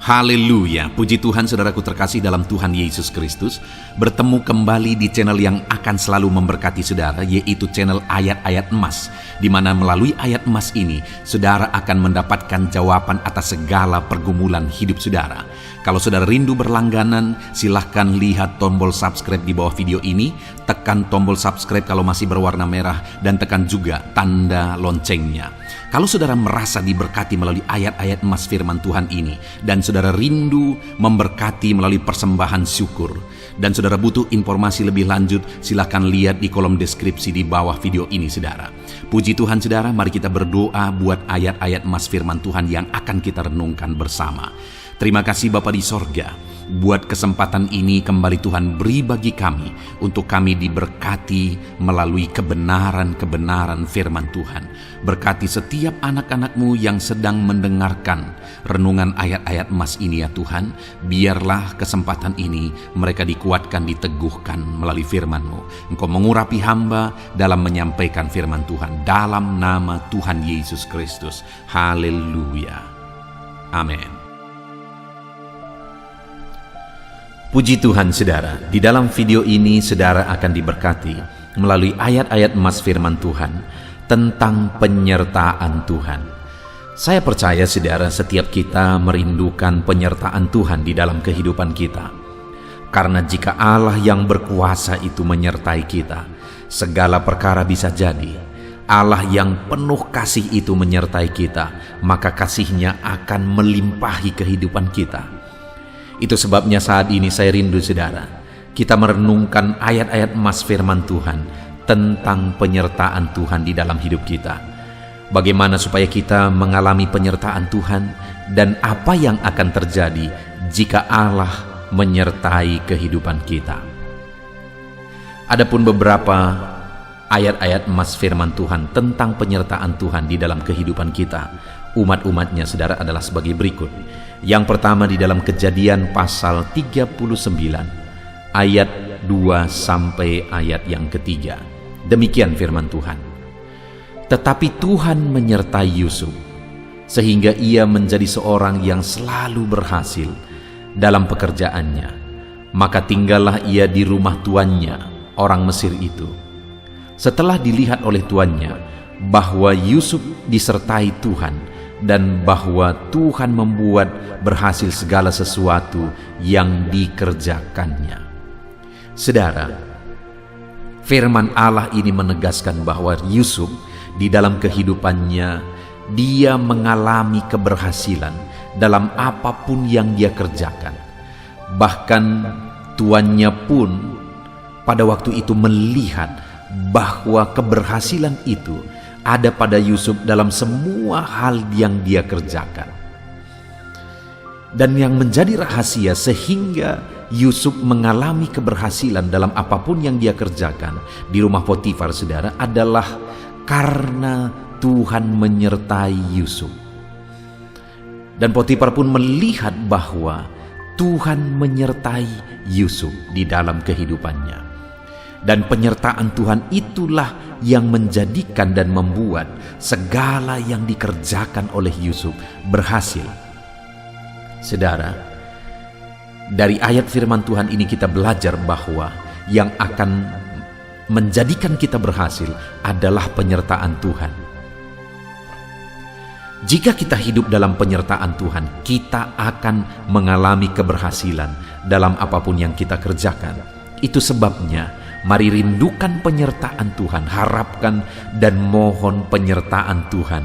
Haleluya, puji Tuhan saudaraku terkasih dalam Tuhan Yesus Kristus. Bertemu kembali di channel yang akan selalu memberkati saudara, yaitu channel Ayat-Ayat Emas, di mana melalui ayat emas ini, saudara akan mendapatkan jawaban atas segala pergumulan hidup saudara. Kalau saudara rindu berlangganan, silahkan lihat tombol subscribe di bawah video ini, tekan tombol subscribe kalau masih berwarna merah, dan tekan juga tanda loncengnya. Kalau saudara merasa diberkati melalui ayat-ayat emas firman Tuhan ini, dan saudara rindu memberkati melalui persembahan syukur, dan saudara butuh informasi lebih lanjut, silakan lihat di kolom deskripsi di bawah video ini saudara. Puji Tuhan saudara, mari kita berdoa buat ayat-ayat emas firman Tuhan yang akan kita renungkan bersama. Terima kasih Bapa di sorga, buat kesempatan ini kembali Tuhan beri bagi kami, untuk kami diberkati melalui kebenaran-kebenaran firman Tuhan. Berkati setiap anak-anak-Mu yang sedang mendengarkan renungan ayat-ayat emas ini ya Tuhan. Biarlah kesempatan ini mereka dikuatkan, diteguhkan melalui firman-Mu. Engkau mengurapi hamba dalam menyampaikan firman Tuhan, dalam nama Tuhan Yesus Kristus. Haleluya. Amin. Puji Tuhan saudara, di dalam video ini saudara akan diberkati melalui ayat-ayat emas firman Tuhan tentang penyertaan Tuhan. Saya percaya saudara, setiap kita merindukan penyertaan Tuhan di dalam kehidupan kita. Karena jika Allah yang berkuasa itu menyertai kita, segala perkara bisa jadi. Allah yang penuh kasih itu menyertai kita, maka kasih-Nya akan melimpahi kehidupan kita. Itu sebabnya saat ini saya rindu saudara, kita merenungkan ayat-ayat emas firman Tuhan tentang penyertaan Tuhan di dalam hidup kita. Bagaimana supaya kita mengalami penyertaan Tuhan, dan apa yang akan terjadi jika Allah menyertai kehidupan kita. Adapun beberapa ayat-ayat emas firman Tuhan tentang penyertaan Tuhan di dalam kehidupan kita, umat-umatnya saudara, adalah sebagai berikut. Yang pertama di dalam Kejadian pasal 39 ayat 2 sampai ayat yang ketiga. Demikian firman Tuhan. Tetapi Tuhan menyertai Yusuf, sehingga ia menjadi seorang yang selalu berhasil dalam pekerjaannya. Maka tinggallah ia di rumah tuannya, orang Mesir itu. Setelah dilihat oleh tuannya bahwa Yusuf disertai Tuhan, dan bahwa Tuhan membuat berhasil segala sesuatu yang dikerjakannya. Saudara, firman Allah ini menegaskan bahwa Yusuf di dalam kehidupannya, dia mengalami keberhasilan dalam apapun yang dia kerjakan. Bahkan tuannya pun pada waktu itu melihat bahwa keberhasilan itu ada pada Yusuf dalam semua hal yang dia kerjakan. Dan yang menjadi rahasia sehingga Yusuf mengalami keberhasilan dalam apapun yang dia kerjakan di rumah Potifar saudara, adalah karena Tuhan menyertai Yusuf. Dan Potifar pun melihat bahwa Tuhan menyertai Yusuf di dalam kehidupannya. Dan penyertaan Tuhan itulah yang menjadikan dan membuat segala yang dikerjakan oleh Yusuf berhasil. Saudara, dari ayat firman Tuhan ini kita belajar bahwa yang akan menjadikan kita berhasil adalah penyertaan Tuhan. Jika kita hidup dalam penyertaan Tuhan, kita akan mengalami keberhasilan dalam apapun yang kita kerjakan. Itu sebabnya mari rindukan penyertaan Tuhan, harapkan dan mohon penyertaan Tuhan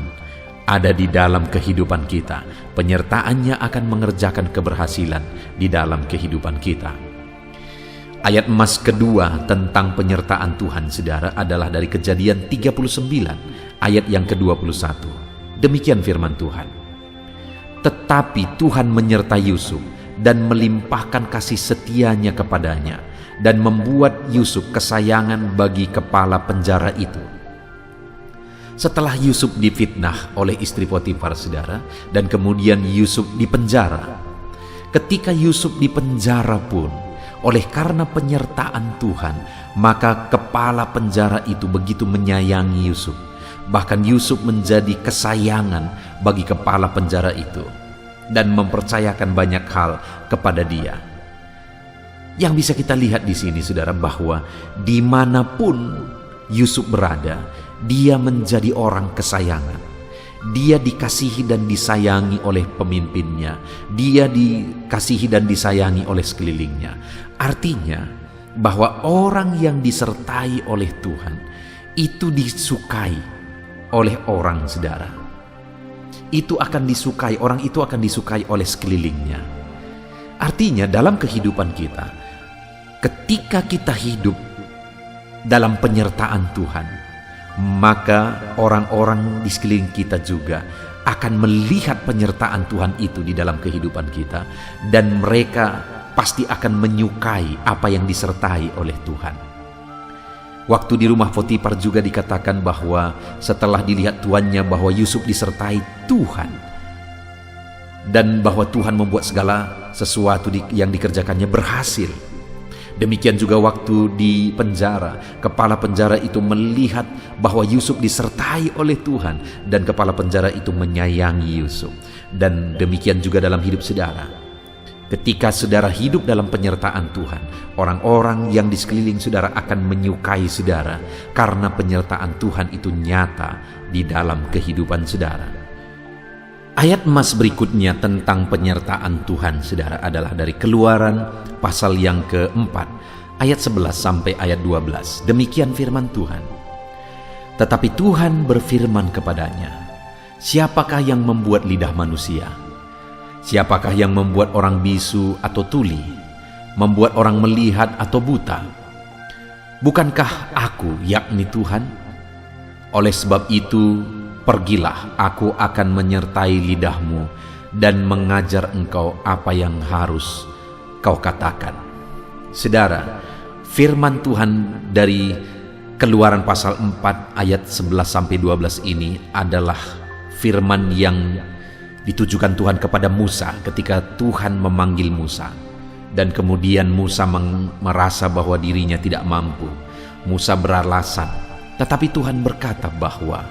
ada di dalam kehidupan kita. Penyertaannya akan mengerjakan keberhasilan di dalam kehidupan kita. Ayat emas kedua tentang penyertaan Tuhan saudara adalah dari Kejadian 39 ayat yang ke-21. Demikian firman Tuhan. Tetapi Tuhan menyertai Yusuf dan melimpahkan kasih setianya kepadanya, dan membuat Yusuf kesayangan bagi kepala penjara itu. Setelah Yusuf difitnah oleh istri Potifar saudara, dan kemudian Yusuf dipenjara. Ketika Yusuf dipenjara pun, oleh karena penyertaan Tuhan, maka kepala penjara itu begitu menyayangi Yusuf. Bahkan Yusuf menjadi kesayangan bagi kepala penjara itu. dan mempercayakan banyak hal kepada Dia. Yang bisa kita lihat di sini, saudara, bahwa dimanapun Yusuf berada, dia menjadi orang kesayangan. Dia dikasihi dan disayangi oleh pemimpinnya. Dia dikasihi dan disayangi oleh sekelilingnya. Artinya bahwa orang yang disertai oleh Tuhan itu disukai oleh orang, saudara. Orang itu akan disukai oleh sekelilingnya. Artinya dalam kehidupan kita, ketika kita hidup dalam penyertaan Tuhan, maka orang-orang di sekeliling kita juga akan melihat penyertaan Tuhan itu di dalam kehidupan kita, dan mereka pasti akan menyukai apa yang disertai oleh Tuhan. Waktu di rumah Potifar juga dikatakan bahwa setelah dilihat tuannya bahwa Yusuf disertai Tuhan, dan bahwa Tuhan membuat segala sesuatu yang dikerjakannya berhasil. Demikian juga waktu di penjara, kepala penjara itu melihat bahwa Yusuf disertai oleh Tuhan, dan kepala penjara itu menyayangi Yusuf. Dan demikian juga dalam hidup saudara. Ketika saudara hidup dalam penyertaan Tuhan, orang-orang yang di sekeliling saudara akan menyukai saudara karena penyertaan Tuhan itu nyata di dalam kehidupan saudara. Ayat emas berikutnya tentang penyertaan Tuhan, saudara, adalah dari Keluaran pasal yang keempat, ayat 11 sampai ayat 12. Demikian firman Tuhan. Tetapi Tuhan berfirman kepadanya, "Siapakah yang membuat lidah manusia? Siapakah yang membuat orang bisu atau tuli? Membuat orang melihat atau buta? Bukankah aku, yakni Tuhan? Oleh sebab itu, pergilah, aku akan menyertai lidahmu dan mengajar engkau apa yang harus kau katakan." Saudara, firman Tuhan dari Keluaran pasal 4 ayat 11 sampai 12 ini adalah firman yang ditujukan Tuhan kepada Musa ketika Tuhan memanggil Musa. Dan kemudian Musa merasa bahwa dirinya tidak mampu. Musa beralasan, tetapi Tuhan berkata bahwa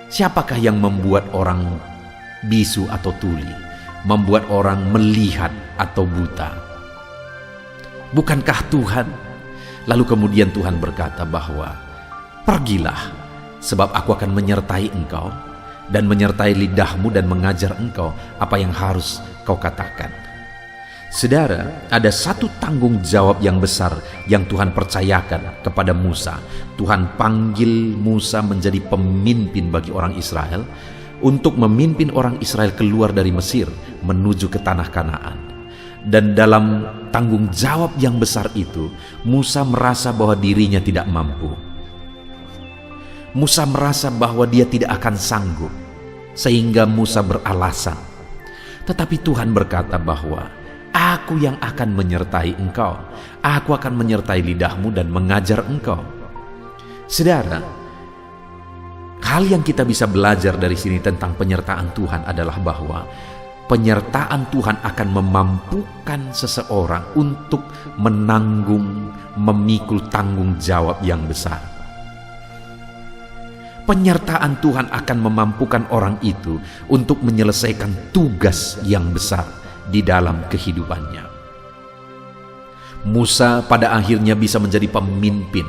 siapakah yang membuat orang bisu atau tuli, membuat orang melihat atau buta? Bukankah Tuhan? Lalu kemudian Tuhan berkata bahwa pergilah, sebab aku akan menyertai engkau dan menyertai lidahmu dan mengajar engkau apa yang harus kau katakan. Saudara, ada satu tanggung jawab yang besar yang Tuhan percayakan kepada Musa. Tuhan panggil Musa menjadi pemimpin bagi orang Israel untuk memimpin orang Israel keluar dari Mesir menuju ke tanah Kanaan. Dan dalam tanggung jawab yang besar itu, Musa merasa bahwa dirinya tidak mampu. Musa merasa bahwa dia tidak akan sanggup, sehingga Musa beralasan. Tetapi Tuhan berkata bahwa aku yang akan menyertai engkau, aku akan menyertai lidahmu dan mengajar engkau. Saudara, hal yang kita bisa belajar dari sini tentang penyertaan Tuhan adalah bahwa penyertaan Tuhan akan memampukan seseorang untuk memikul tanggung jawab yang besar. Penyertaan Tuhan akan memampukan orang itu untuk menyelesaikan tugas yang besar di dalam kehidupannya. Musa pada akhirnya bisa menjadi pemimpin,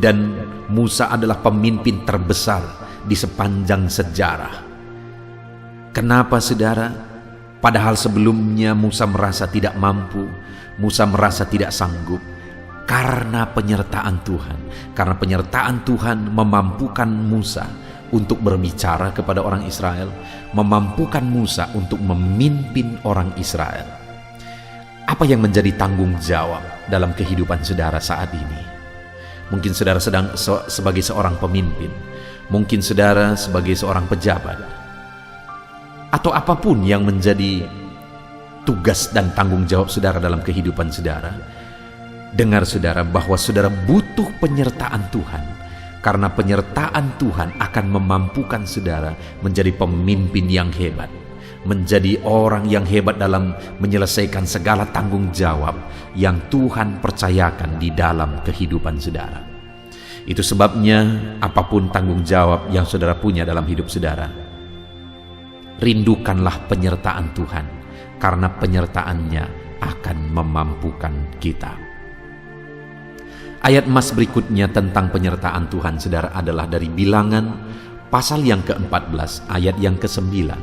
dan Musa adalah pemimpin terbesar di sepanjang sejarah. Kenapa, saudara? Padahal sebelumnya Musa merasa tidak mampu, Musa merasa tidak sanggup. Karena penyertaan Tuhan, karena penyertaan Tuhan memampukan Musa untuk berbicara kepada orang Israel, memampukan Musa untuk memimpin orang Israel. Apa yang menjadi tanggung jawab dalam kehidupan saudara saat ini? Mungkin saudara sedang sebagai seorang pemimpin, mungkin saudara sebagai seorang pejabat, atau apapun yang menjadi tugas dan tanggung jawab saudara dalam kehidupan saudara. Dengar saudara bahwa saudara butuh penyertaan Tuhan, karena penyertaan Tuhan akan memampukan saudara menjadi pemimpin yang hebat, menjadi orang yang hebat dalam menyelesaikan segala tanggung jawab yang Tuhan percayakan di dalam kehidupan saudara. Itu sebabnya apapun tanggung jawab yang saudara punya dalam hidup saudara, rindukanlah penyertaan Tuhan, karena penyertaannya akan memampukan kita. Ayat emas berikutnya tentang penyertaan Tuhan, saudara, adalah dari Bilangan pasal yang ke-14 ayat yang ke-9.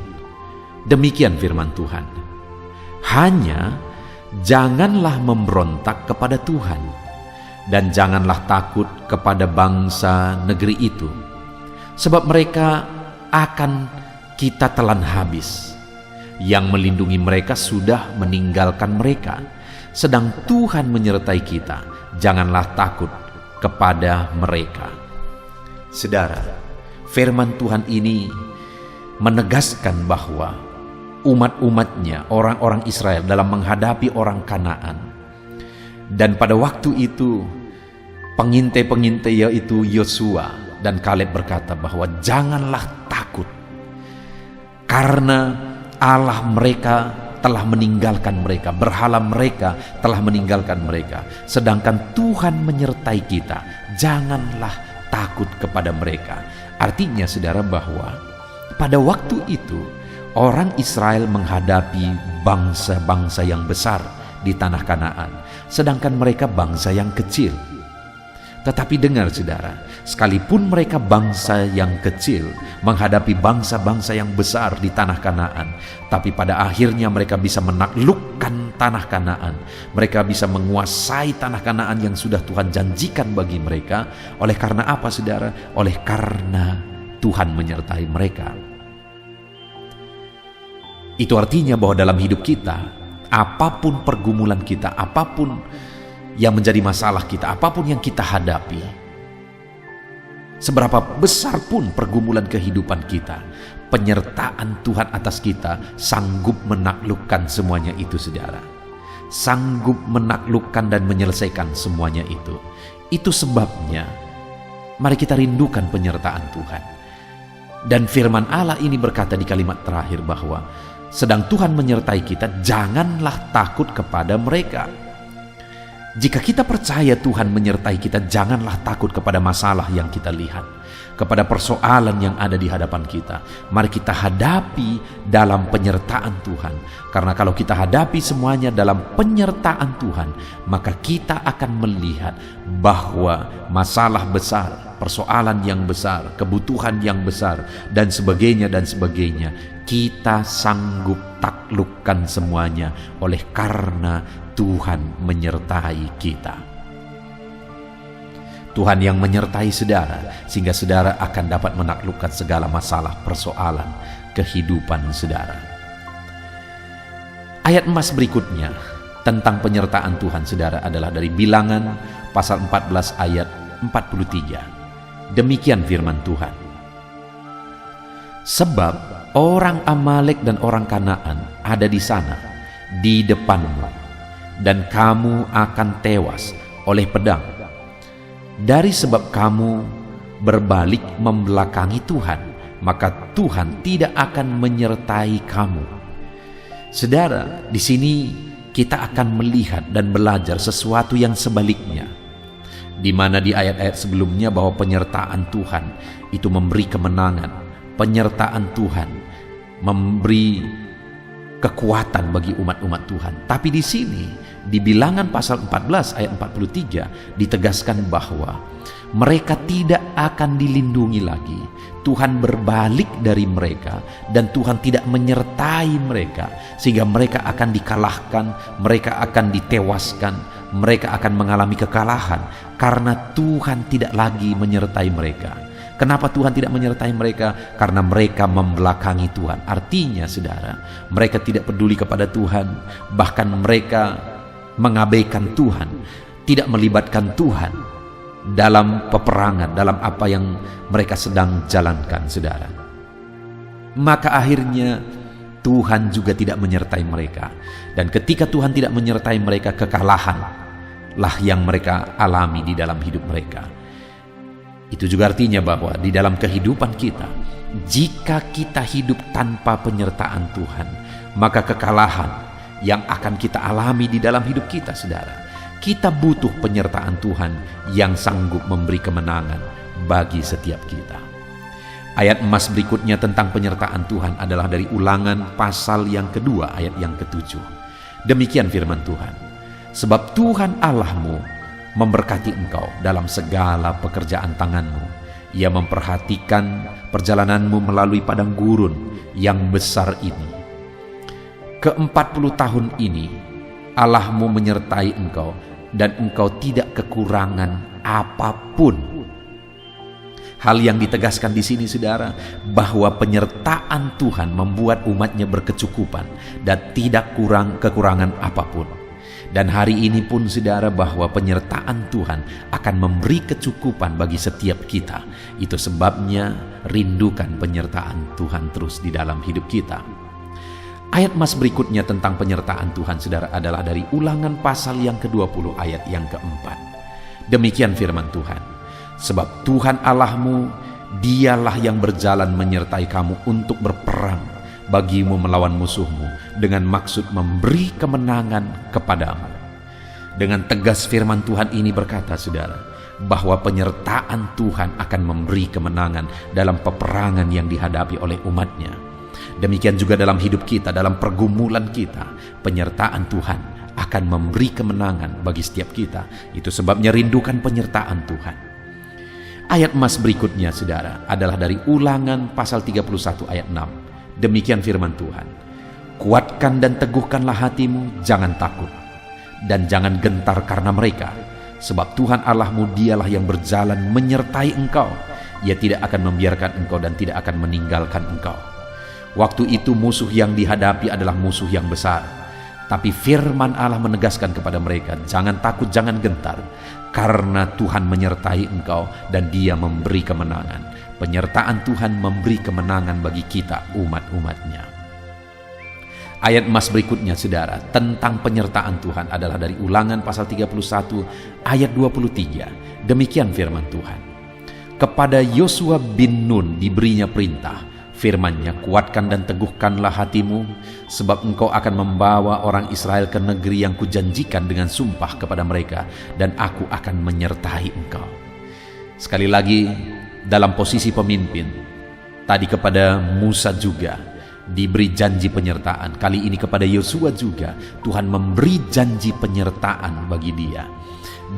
Demikian firman Tuhan, hanya janganlah memberontak kepada Tuhan, dan janganlah takut kepada bangsa negeri itu, sebab mereka akan kita telan habis. Yang melindungi mereka sudah meninggalkan mereka, sedang Tuhan menyertai kita. Janganlah takut kepada mereka. Saudara, firman Tuhan ini menegaskan bahwa umat-umatnya, orang-orang Israel, dalam menghadapi orang Kanaan. Dan pada waktu itu pengintai-pengintai yaitu Yosua dan Kaleb berkata bahwa janganlah takut, karena Allah mereka telah meninggalkan mereka, berhala mereka telah meninggalkan mereka, sedangkan Tuhan menyertai kita. Janganlah takut kepada mereka. Artinya, saudara, bahwa pada waktu itu orang Israel menghadapi bangsa-bangsa yang besar di tanah Kanaan, sedangkan mereka bangsa yang kecil. Tetapi dengar, saudara, sekalipun mereka bangsa yang kecil menghadapi bangsa-bangsa yang besar di tanah Kanaan, tapi pada akhirnya mereka bisa menaklukkan tanah Kanaan. Mereka bisa menguasai tanah Kanaan yang sudah Tuhan janjikan bagi mereka. Oleh karena apa, saudara? Oleh karena Tuhan menyertai mereka. Itu artinya bahwa dalam hidup kita, apapun pergumulan kita, apapun yang menjadi masalah kita, apapun yang kita hadapi, seberapa besar pun pergumulan kehidupan kita, penyertaan Tuhan atas kita sanggup menaklukkan semuanya itu, saudara. Sanggup menaklukkan dan menyelesaikan semuanya itu. Itu sebabnya mari kita rindukan penyertaan Tuhan. Dan firman Allah ini berkata di kalimat terakhir bahwa sedang Tuhan menyertai kita, janganlah takut kepada mereka. Jika kita percaya Tuhan menyertai kita, janganlah takut kepada masalah yang kita lihat, kepada persoalan yang ada di hadapan kita. Mari kita hadapi dalam penyertaan Tuhan. Karena kalau kita hadapi semuanya dalam penyertaan Tuhan, maka kita akan melihat bahwa masalah besar, persoalan yang besar, kebutuhan yang besar, dan sebagainya, kita sanggup taklukkan semuanya oleh karena Tuhan menyertai kita. Tuhan yang menyertai saudara, sehingga saudara akan dapat menaklukkan segala masalah persoalan kehidupan saudara. Ayat emas berikutnya tentang penyertaan Tuhan, saudara, adalah dari Bilangan pasal 14 ayat 43. Demikian firman Tuhan, sebab orang Amalek dan orang Kanaan ada di sana, di depanmu, dan kamu akan tewas oleh pedang. Dari sebab kamu berbalik membelakangi Tuhan, maka Tuhan tidak akan menyertai kamu. Saudara, di sini kita akan melihat dan belajar sesuatu yang sebaliknya, di mana di ayat-ayat sebelumnya bahwa penyertaan Tuhan itu memberi kemenangan, penyertaan Tuhan memberi kekuatan bagi umat-umat Tuhan. Tapi di sini di Bilangan pasal 14 ayat 43 ditegaskan bahwa mereka tidak akan dilindungi lagi. Tuhan berbalik dari mereka dan Tuhan tidak menyertai mereka, sehingga mereka akan dikalahkan, mereka akan ditewaskan, mereka akan mengalami kekalahan karena Tuhan tidak lagi menyertai mereka. Kenapa Tuhan tidak menyertai mereka? Karena mereka membelakangi Tuhan. Artinya, saudara, mereka tidak peduli kepada Tuhan, bahkan mereka mengabaikan Tuhan, tidak melibatkan Tuhan dalam peperangan, dalam apa yang mereka sedang jalankan, saudara. Maka akhirnya Tuhan juga tidak menyertai mereka. Dan ketika Tuhan tidak menyertai mereka, kekalahanlah yang mereka alami di dalam hidup mereka. Itu juga artinya bahwa di dalam kehidupan kita, jika kita hidup tanpa penyertaan Tuhan, maka kekalahan yang akan kita alami di dalam hidup kita, saudara. Kita butuh penyertaan Tuhan yang sanggup memberi kemenangan bagi setiap kita. Ayat emas berikutnya tentang penyertaan Tuhan adalah dari Ulangan pasal yang kedua ayat yang ke-7. Demikian firman Tuhan, sebab Tuhan Allahmu memberkati engkau dalam segala pekerjaan tanganmu. Ia memperhatikan perjalananmu melalui padang gurun yang besar ini. Ke-40 tahun ini Allahmu menyertai engkau dan engkau tidak kekurangan apapun. Hal yang ditegaskan di sini, saudara, bahwa penyertaan Tuhan membuat umatnya berkecukupan dan tidak kekurangan apapun. Dan hari ini pun, saudara, bahwa penyertaan Tuhan akan memberi kecukupan bagi setiap kita. Itu sebabnya rindukan penyertaan Tuhan terus di dalam hidup kita. Ayat emas berikutnya tentang penyertaan Tuhan, saudara, adalah dari Ulangan pasal yang ke-20 ayat yang ke-4. Demikian firman Tuhan, sebab Tuhan Allahmu, dialah yang berjalan menyertai kamu untuk berperang bagimu melawan musuhmu dengan maksud memberi kemenangan kepadamu. Dengan tegas firman Tuhan ini berkata, saudara, bahwa penyertaan Tuhan akan memberi kemenangan dalam peperangan yang dihadapi oleh umatnya. Demikian juga dalam hidup kita, dalam pergumulan kita, penyertaan Tuhan akan memberi kemenangan bagi setiap kita. Itu sebabnya rindukan penyertaan Tuhan. Ayat emas berikutnya, saudara, adalah dari Ulangan pasal 31 ayat 6. Demikian firman Tuhan, kuatkan dan teguhkanlah hatimu, jangan takut dan jangan gentar karena mereka, sebab Tuhan Allahmu dialah yang berjalan menyertai engkau. Ia tidak akan membiarkan engkau dan tidak akan meninggalkan engkau. Waktu itu musuh yang dihadapi adalah musuh yang besar, tapi firman Allah menegaskan kepada mereka, jangan takut, jangan gentar, karena Tuhan menyertai engkau dan Dia memberi kemenangan. Penyertaan Tuhan memberi kemenangan bagi kita, umat-umatnya. Ayat emas berikutnya, saudara, tentang penyertaan Tuhan adalah dari Ulangan pasal 31 ayat 23. Demikian firman Tuhan, kepada Yosua bin Nun diberinya perintah, firman-Nya, kuatkan dan teguhkanlah hatimu, sebab engkau akan membawa orang Israel ke negeri yang kujanjikan dengan sumpah kepada mereka, dan aku akan menyertai engkau. Sekali lagi, dalam posisi pemimpin, tadi kepada Musa juga diberi janji penyertaan. Kali ini kepada Yosua juga Tuhan memberi janji penyertaan bagi dia.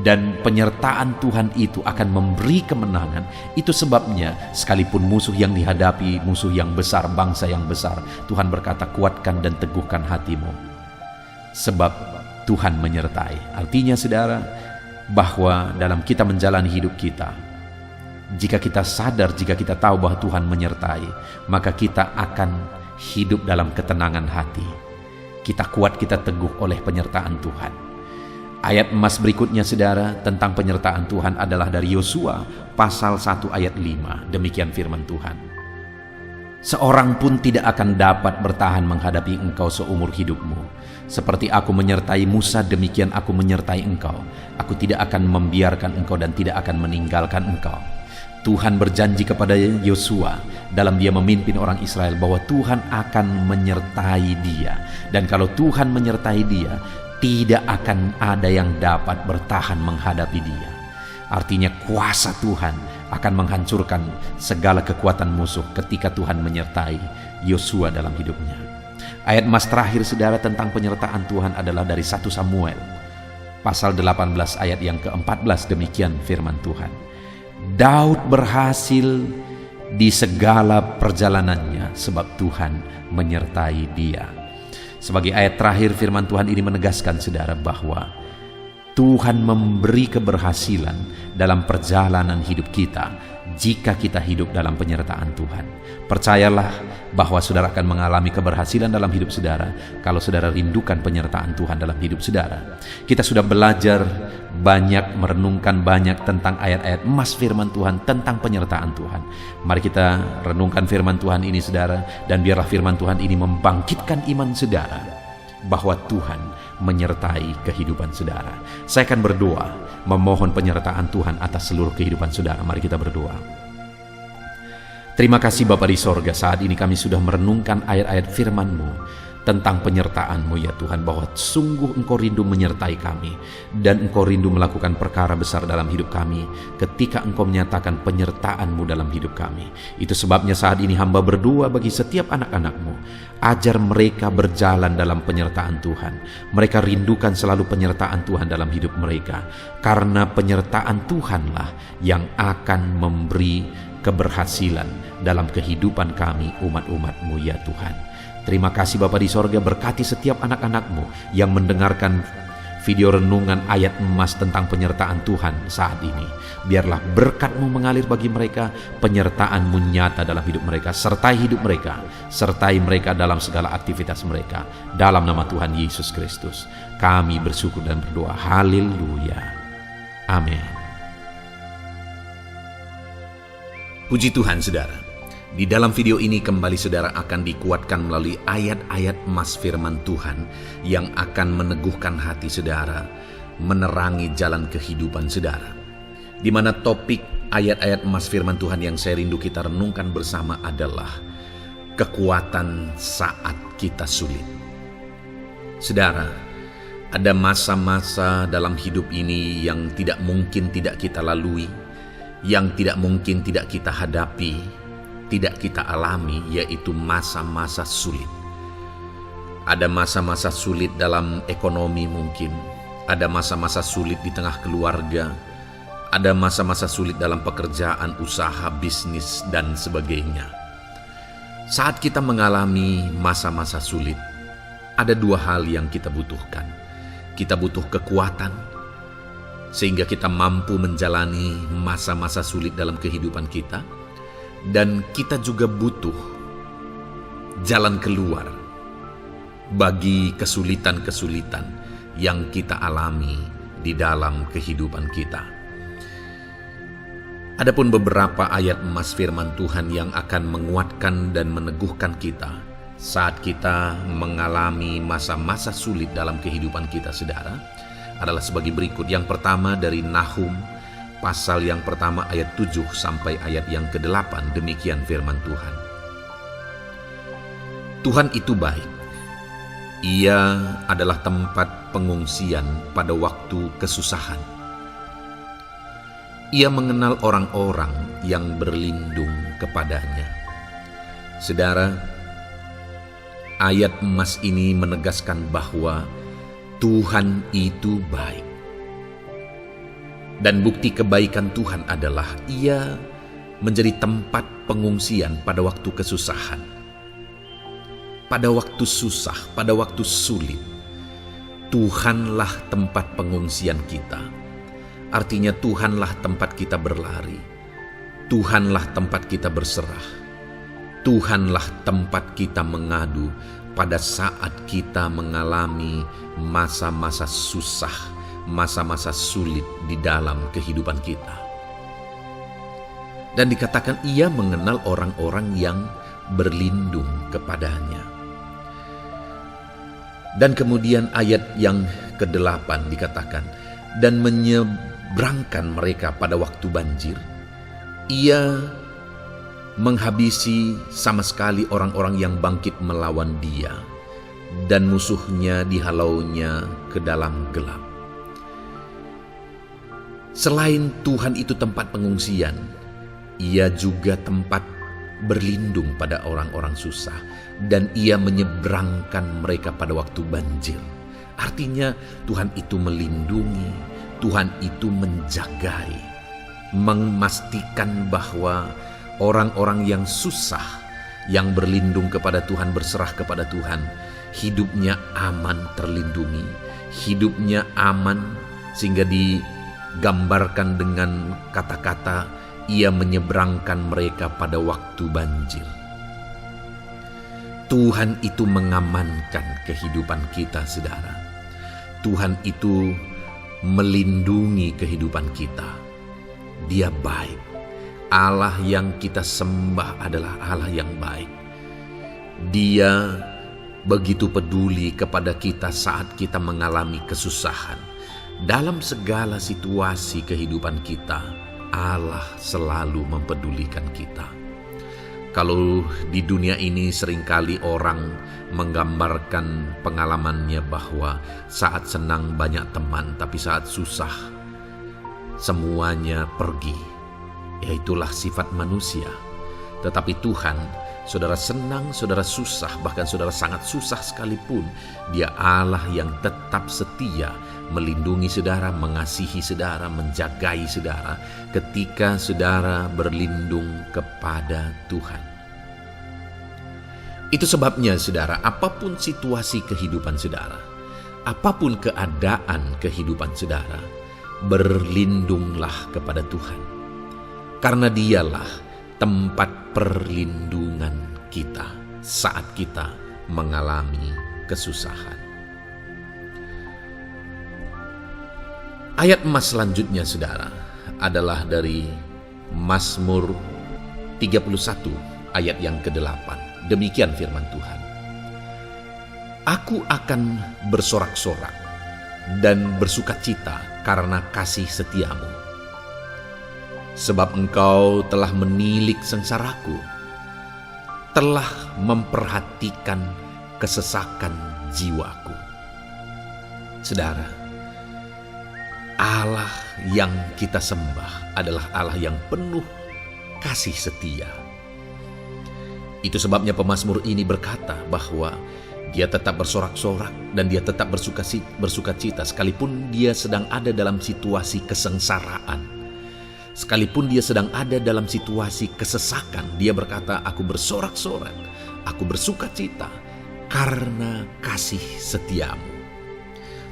Dan penyertaan Tuhan itu akan memberi kemenangan. Itu sebabnya sekalipun musuh yang dihadapi, musuh yang besar, bangsa yang besar, Tuhan berkata, kuatkan dan teguhkan hatimu, sebab Tuhan menyertai. Artinya, saudara, bahwa dalam kita menjalani hidup kita, jika kita sadar, jika kita tahu bahwa Tuhan menyertai, maka kita akan hidup dalam ketenangan hati. Kita kuat, kita teguh oleh penyertaan Tuhan. Ayat emas berikutnya, saudara, tentang penyertaan Tuhan adalah dari Yosua pasal 1 ayat 5. Demikian firman Tuhan, seorang pun tidak akan dapat bertahan menghadapi engkau seumur hidupmu. Seperti aku menyertai Musa, demikian aku menyertai engkau. Aku tidak akan membiarkan engkau dan tidak akan meninggalkan engkau. Tuhan berjanji kepada Yosua dalam dia memimpin orang Israel bahwa Tuhan akan menyertai dia. Dan kalau Tuhan menyertai dia, tidak akan ada yang dapat bertahan menghadapi dia. Artinya kuasa Tuhan akan menghancurkan segala kekuatan musuh ketika Tuhan menyertai Yosua dalam hidupnya. Ayat emas terakhir, saudara, tentang penyertaan Tuhan adalah dari 1 Samuel pasal 18 ayat yang ke-14. Demikian firman Tuhan, Daud berhasil di segala perjalanannya sebab Tuhan menyertai dia. Sebagai ayat terakhir, firman Tuhan ini menegaskan, saudara, bahwa Tuhan memberi keberhasilan dalam perjalanan hidup kita jika kita hidup dalam penyertaan Tuhan. Percayalah bahwa saudara akan mengalami keberhasilan dalam hidup saudara kalau saudara rindukan penyertaan Tuhan dalam hidup saudara. Kita sudah belajar banyak, merenungkan banyak tentang ayat-ayat emas firman Tuhan tentang penyertaan Tuhan. Mari kita renungkan firman Tuhan ini, saudara, dan biarlah firman Tuhan ini membangkitkan iman saudara bahwa Tuhan menyertai kehidupan saudara. Saya akan berdoa memohon penyertaan Tuhan atas seluruh kehidupan saudara. Mari kita berdoa. Terima kasih Bapa di sorga, saat ini kami sudah merenungkan ayat-ayat firman-Mu tentang penyertaan-Mu ya Tuhan, bahwa sungguh Engkau rindu menyertai kami dan Engkau rindu melakukan perkara besar dalam hidup kami ketika Engkau menyatakan penyertaan-Mu dalam hidup kami. Itu sebabnya saat ini hamba berdoa bagi setiap anak-anak-Mu, ajar mereka berjalan dalam penyertaan Tuhan. Mereka rindukan selalu penyertaan Tuhan dalam hidup mereka, karena penyertaan Tuhanlah yang akan memberi keberhasilan dalam kehidupan kami umat-umat-Mu ya Tuhan. Terima kasih Bapa di sorga, berkati setiap anak-anak-Mu yang mendengarkan video renungan ayat emas tentang penyertaan Tuhan saat ini. Biarlah berkat-Mu mengalir bagi mereka, penyertaan-Mu nyata dalam hidup mereka, sertai hidup mereka, sertai mereka dalam segala aktivitas mereka. Dalam nama Tuhan Yesus Kristus, kami bersyukur dan berdoa. Haleluya. Amin. Puji Tuhan saudara. Di dalam video ini kembali saudara akan dikuatkan melalui ayat-ayat emas firman Tuhan yang akan meneguhkan hati saudara, menerangi jalan kehidupan saudara. Di mana topik ayat-ayat emas firman Tuhan yang saya rindu kita renungkan bersama adalah kekuatan saat kita sulit. Saudara, ada masa-masa dalam hidup ini yang tidak mungkin tidak kita lalui, yang tidak mungkin tidak kita hadapi, tidak kita alami, yaitu masa-masa sulit. Ada masa-masa sulit dalam ekonomi mungkin, ada masa-masa sulit di tengah keluarga, ada masa-masa sulit dalam pekerjaan, usaha, bisnis, dan sebagainya. Saat kita mengalami masa-masa sulit, ada dua hal yang kita butuhkan. Kita butuh kekuatan, sehingga kita mampu menjalani masa-masa sulit dalam kehidupan kita. Dan kita juga butuh jalan keluar bagi kesulitan-kesulitan yang kita alami di dalam kehidupan kita. Adapun beberapa ayat emas firman Tuhan yang akan menguatkan dan meneguhkan kita saat kita mengalami masa-masa sulit dalam kehidupan kita, saudara, adalah sebagai berikut. Yang pertama dari Nahum pasal yang pertama ayat 7 sampai ayat yang ke-8, demikian firman Tuhan. Tuhan itu baik. Ia adalah tempat pengungsian pada waktu kesusahan. Ia mengenal orang-orang yang berlindung kepadanya. Saudara, ayat emas ini menegaskan bahwa Tuhan itu baik. Dan bukti kebaikan Tuhan adalah Ia menjadi tempat pengungsian pada waktu kesusahan, pada waktu susah, pada waktu sulit. Tuhanlah tempat pengungsian kita. Artinya Tuhanlah tempat kita berlari, Tuhanlah tempat kita berserah, Tuhanlah tempat kita mengadu pada saat kita mengalami masa-masa susah, masa-masa sulit di dalam kehidupan kita. Dan dikatakan Ia mengenal orang-orang yang berlindung kepadanya. Dan kemudian ayat yang ke-8 dikatakan, dan menyeberangkan mereka pada waktu banjir. Ia menghabisi sama sekali orang-orang yang bangkit melawan Dia, dan musuhnya dihalaunya ke dalam gelap. Selain Tuhan itu tempat pengungsian, Ia juga tempat berlindung pada orang-orang susah, dan Ia menyeberangkan mereka pada waktu banjir. Artinya Tuhan itu melindungi, Tuhan itu menjagai, memastikan bahwa orang-orang yang susah, yang berlindung kepada Tuhan, berserah kepada Tuhan, hidupnya aman, terlindungi, hidupnya aman, sehingga digambarkan dengan kata-kata Ia menyeberangkan mereka pada waktu banjir. Tuhan itu mengamankan kehidupan kita, saudara. Tuhan itu melindungi kehidupan kita. Dia baik. Allah yang kita sembah adalah Allah yang baik. Dia begitu peduli kepada kita saat kita mengalami kesusahan. Dalam segala situasi kehidupan kita, Allah selalu mempedulikan kita. Kalau di dunia ini seringkali orang menggambarkan pengalamannya bahwa saat senang banyak teman, tapi saat susah semuanya pergi. Ya, itulah sifat manusia. Tetapi Tuhan, saudara senang, saudara susah, bahkan saudara sangat susah sekalipun, Dia Allah yang tetap setia melindungi saudara, mengasihi saudara, menjagai saudara ketika saudara berlindung kepada Tuhan. Itu sebabnya saudara, apapun situasi kehidupan saudara, apapun keadaan kehidupan saudara, berlindunglah kepada Tuhan. Karena Dialah tempat perlindungan kita saat kita mengalami kesusahan. Ayat emas selanjutnya saudara adalah dari Mazmur 31 ayat yang ke-8. Demikian firman Tuhan. Aku akan bersorak-sorak dan bersukacita karena kasih setiamu. Sebab engkau telah menilik sengsaraku, telah memperhatikan kesesakan jiwaku. Saudara, Allah yang kita sembah adalah Allah yang penuh kasih setia. Itu sebabnya pemazmur ini berkata bahwa dia tetap bersorak-sorak dan dia tetap bersukacita sekalipun dia sedang ada dalam situasi kesengsaraan. Sekalipun dia sedang ada dalam situasi kesesakan, dia berkata, aku bersorak-sorak, aku bersukacita karena kasih setiamu.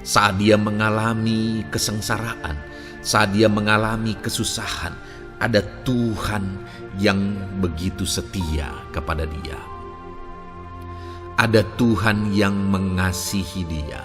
Saat dia mengalami kesengsaraan, saat dia mengalami kesusahan, ada Tuhan yang begitu setia kepada dia. Ada Tuhan yang mengasihi dia.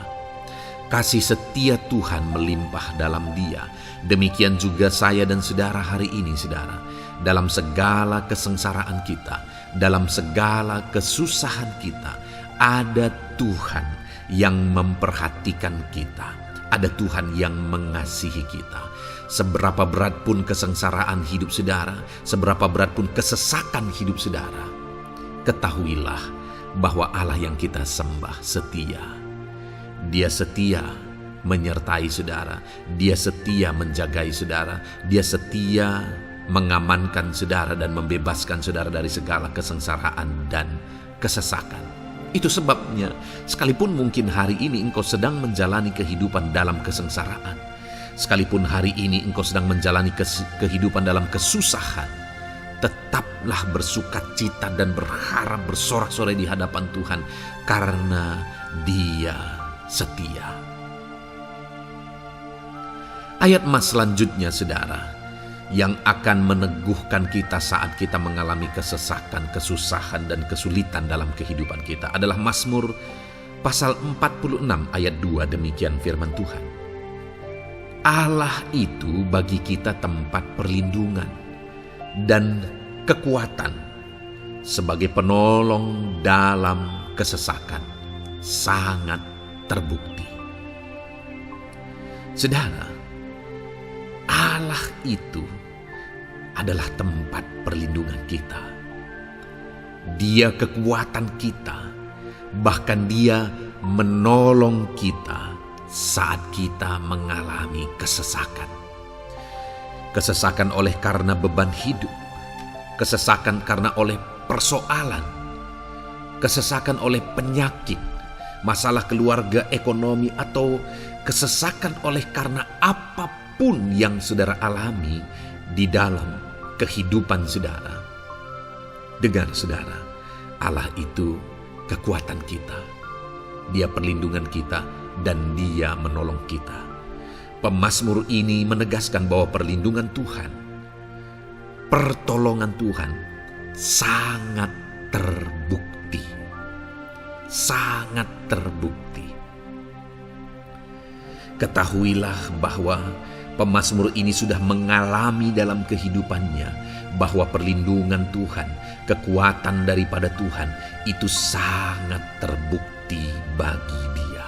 Kasih setia Tuhan melimpah dalam dia. Demikian juga saya dan saudara hari ini, saudara. Dalam segala kesengsaraan kita, dalam segala kesusahan kita, ada Tuhan yang memperhatikan kita. Ada Tuhan yang mengasihi kita. Seberapa berat pun kesengsaraan hidup saudara, seberapa berat pun kesesakan hidup saudara, ketahuilah bahwa Allah yang kita sembah setia. Dia setia menyertai saudara, Dia setia menjagai saudara, Dia setia mengamankan saudara dan membebaskan saudara dari segala kesengsaraan dan kesesakan. Itu sebabnya sekalipun mungkin hari ini engkau sedang menjalani kehidupan dalam kesengsaraan, sekalipun hari ini engkau sedang menjalani kehidupan dalam kesusahan, tetaplah bersukacita dan berharap bersorak-sorai di hadapan Tuhan karena Dia setia. Ayat emas selanjutnya saudara, yang akan meneguhkan kita saat kita mengalami kesesakan, kesusahan, dan kesulitan dalam kehidupan kita adalah Mazmur pasal 46 ayat 2. Demikian firman Tuhan. Allah itu bagi kita tempat perlindungan dan kekuatan sebagai penolong dalam kesesakan, sangat terbukti. Saudara, Allah itu adalah tempat perlindungan kita. Dia kekuatan kita, bahkan Dia menolong kita saat kita mengalami kesesakan. Kesesakan oleh karena beban hidup, kesesakan karena oleh persoalan, kesesakan oleh penyakit, masalah keluarga, ekonomi, atau kesesakan oleh karena apapun yang saudara alami di dalam kehidupan saudara. Dengar saudara, Allah itu kekuatan kita. Dia perlindungan kita dan Dia menolong kita. Pemazmur ini menegaskan bahwa perlindungan Tuhan, pertolongan Tuhan sangat terbukti. Sangat terbukti. Ketahuilah bahwa pemazmur ini sudah mengalami dalam kehidupannya bahwa perlindungan Tuhan, kekuatan daripada Tuhan itu sangat terbukti bagi dia.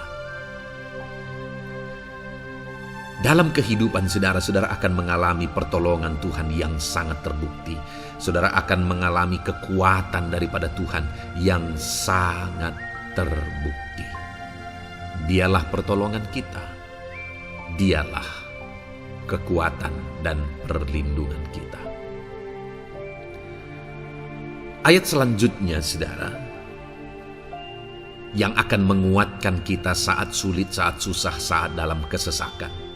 Dalam kehidupan saudara akan mengalami pertolongan Tuhan yang sangat terbukti. Saudara akan mengalami kekuatan daripada Tuhan yang sangat terbukti. Dialah pertolongan kita. Dialah kekuatan dan perlindungan kita. Ayat selanjutnya, saudara, yang akan menguatkan kita saat sulit, saat susah, saat dalam kesesakan.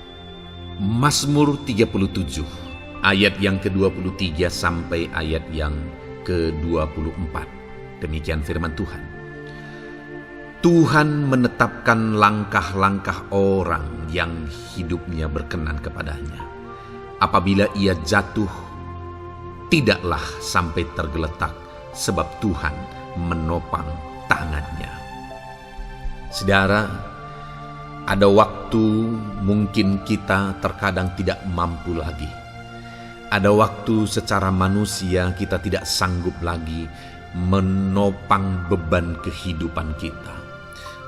Mazmur 37, ayat yang ke-23 sampai ayat yang ke-24. Demikian firman Tuhan. Tuhan menetapkan langkah-langkah orang yang hidupnya berkenan kepadanya. Apabila ia jatuh, tidaklah sampai tergeletak, sebab Tuhan menopang tangannya. Saudara, ada waktu mungkin kita terkadang tidak mampu lagi. Ada waktu secara manusia kita tidak sanggup lagi menopang beban kehidupan kita.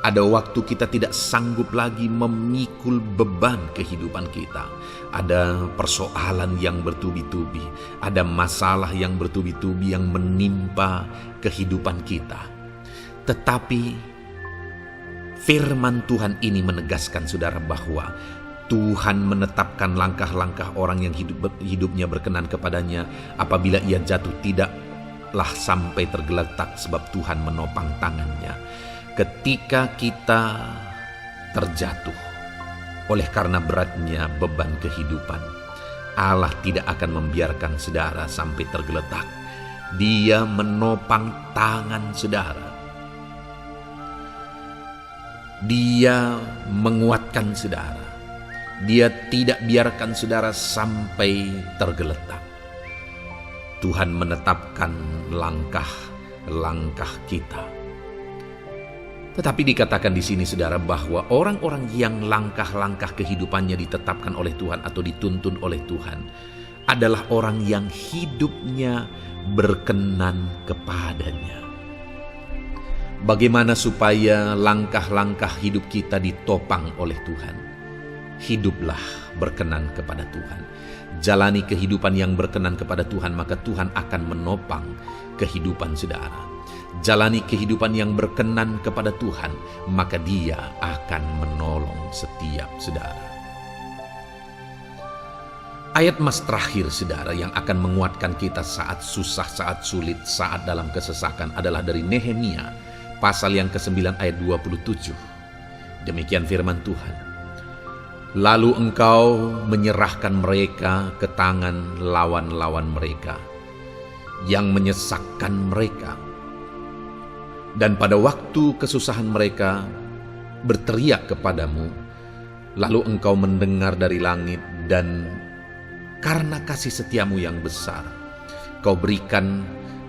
Ada waktu kita tidak sanggup lagi memikul beban kehidupan kita. Ada persoalan yang bertubi-tubi, ada masalah yang bertubi-tubi yang menimpa kehidupan kita. Tetapi firman Tuhan ini menegaskan saudara bahwa Tuhan menetapkan langkah-langkah orang yang hidupnya berkenan kepadanya. Apabila ia jatuh, tidaklah sampai tergeletak, sebab Tuhan menopang tangannya. Ketika kita terjatuh oleh karena beratnya beban kehidupan, Allah tidak akan membiarkan saudara sampai tergeletak. Dia menopang tangan saudara. Dia menguatkan saudara. Dia tidak biarkan saudara sampai tergeletak. Tuhan menetapkan langkah-langkah kita. Tetapi dikatakan di sini saudara bahwa orang-orang yang langkah-langkah kehidupannya ditetapkan oleh Tuhan atau dituntun oleh Tuhan adalah orang yang hidupnya berkenan kepadanya. Bagaimana supaya langkah-langkah hidup kita ditopang oleh Tuhan? Hiduplah berkenan kepada Tuhan. Jalani kehidupan yang berkenan kepada Tuhan, maka Tuhan akan menopang kehidupan saudara. Jalani kehidupan yang berkenan kepada Tuhan, maka Dia akan menolong setiap saudara. Ayat mas terakhir saudara yang akan menguatkan kita saat susah, saat sulit, saat dalam kesesakan adalah dari Nehemia pasal yang ke-9 ayat 27. Demikian firman Tuhan. Lalu engkau menyerahkan mereka ke tangan lawan-lawan mereka yang menyesakkan mereka. Dan pada waktu kesusahan mereka berteriak kepadamu, lalu engkau mendengar dari langit, dan karena kasih setiamu yang besar, kau berikan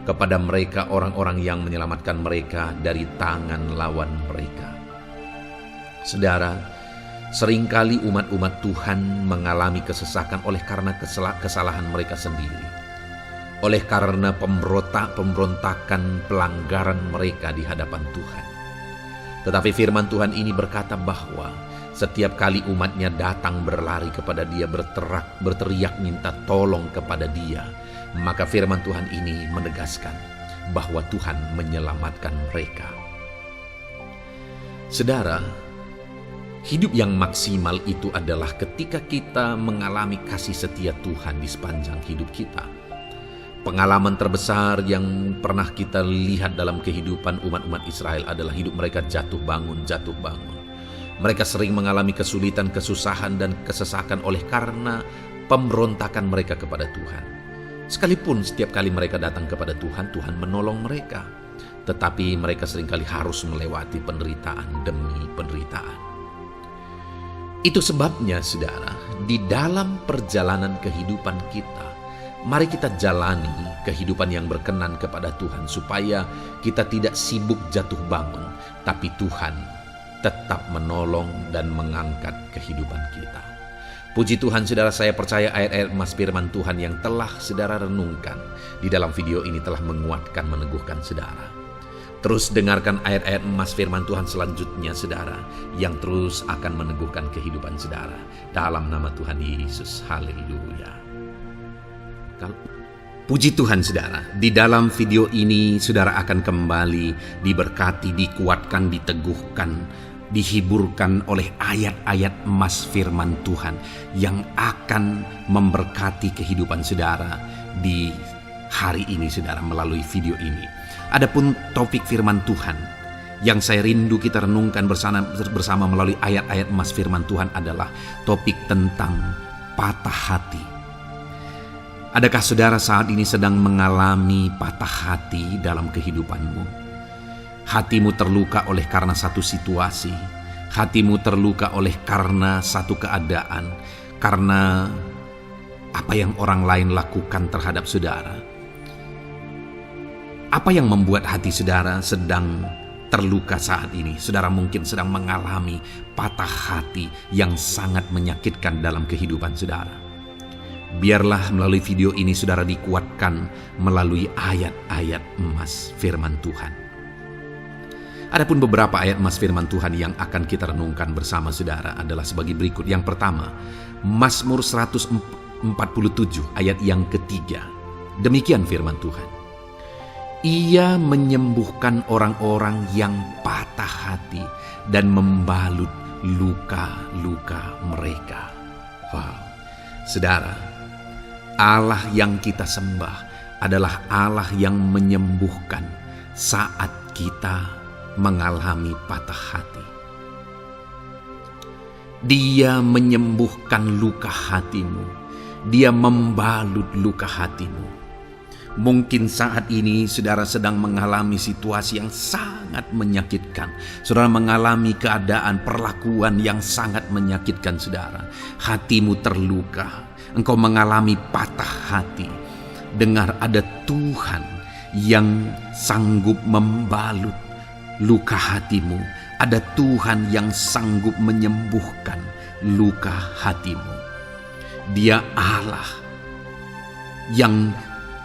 kepada mereka orang-orang yang menyelamatkan mereka dari tangan lawan mereka. Saudara, seringkali umat-umat Tuhan mengalami kesesakan oleh karena kesalahan mereka sendiri. Oleh karena pemberontakan, pelanggaran mereka di hadapan Tuhan. Tetapi firman Tuhan ini berkata bahwa setiap kali umatnya datang berlari kepada Dia, berteriak minta tolong kepada Dia, maka firman Tuhan ini menegaskan bahwa Tuhan menyelamatkan mereka. Saudara, hidup yang maksimal itu adalah ketika kita mengalami kasih setia Tuhan di sepanjang hidup kita. Pengalaman terbesar yang pernah kita lihat dalam kehidupan umat-umat Israel adalah hidup mereka jatuh bangun, jatuh bangun. Mereka sering mengalami kesulitan, kesusahan, dan kesesakan oleh karena pemberontakan mereka kepada Tuhan. Sekalipun setiap kali mereka datang kepada Tuhan, Tuhan menolong mereka. Tetapi mereka seringkali harus melewati penderitaan demi penderitaan. Itu sebabnya, saudara, di dalam perjalanan kehidupan kita, mari kita jalani kehidupan yang berkenan kepada Tuhan, supaya kita tidak sibuk jatuh bangun, tapi Tuhan tetap menolong dan mengangkat kehidupan kita. Puji Tuhan, saudara, saya percaya ayat-ayat mas firman Tuhan yang telah saudara renungkan di dalam video ini telah menguatkan, meneguhkan saudara. Terus dengarkan ayat-ayat emas firman Tuhan selanjutnya, saudara, yang terus akan meneguhkan kehidupan saudara. Dalam nama Tuhan Yesus, haleluya. Puji Tuhan, saudara, di dalam video ini saudara akan kembali diberkati, dikuatkan, diteguhkan, dihiburkan oleh ayat-ayat emas firman Tuhan yang akan memberkati kehidupan saudara di hari ini, saudara, melalui video ini. Adapun topik firman Tuhan yang saya rindu kita renungkan bersama melalui ayat-ayat emas firman Tuhan adalah topik tentang patah hati. Adakah saudara saat ini sedang mengalami patah hati dalam kehidupanmu? Hatimu terluka oleh karena satu situasi, hatimu terluka oleh karena satu keadaan, karena apa yang orang lain lakukan terhadap saudara. Apa yang membuat hati saudara sedang terluka saat ini? Saudara mungkin sedang mengalami patah hati yang sangat menyakitkan dalam kehidupan saudara. Biarlah melalui video ini saudara dikuatkan melalui ayat-ayat emas firman Tuhan. Adapun beberapa ayat emas firman Tuhan yang akan kita renungkan bersama saudara adalah sebagai berikut. Yang pertama, Mazmur 147 ayat yang ketiga. Demikian firman Tuhan. Ia menyembuhkan orang-orang yang patah hati dan membalut luka-luka mereka. Wow, saudara, Allah yang kita sembah adalah Allah yang menyembuhkan saat kita mengalami patah hati. Dia menyembuhkan luka hatimu, Dia membalut luka hatimu. Mungkin saat ini saudara sedang mengalami situasi yang sangat menyakitkan. Saudara mengalami keadaan perlakuan yang sangat menyakitkan saudara. Hatimu terluka. Engkau mengalami patah hati. Dengar, ada Tuhan yang sanggup membalut luka hatimu. Ada Tuhan yang sanggup menyembuhkan luka hatimu. Dia Allah yang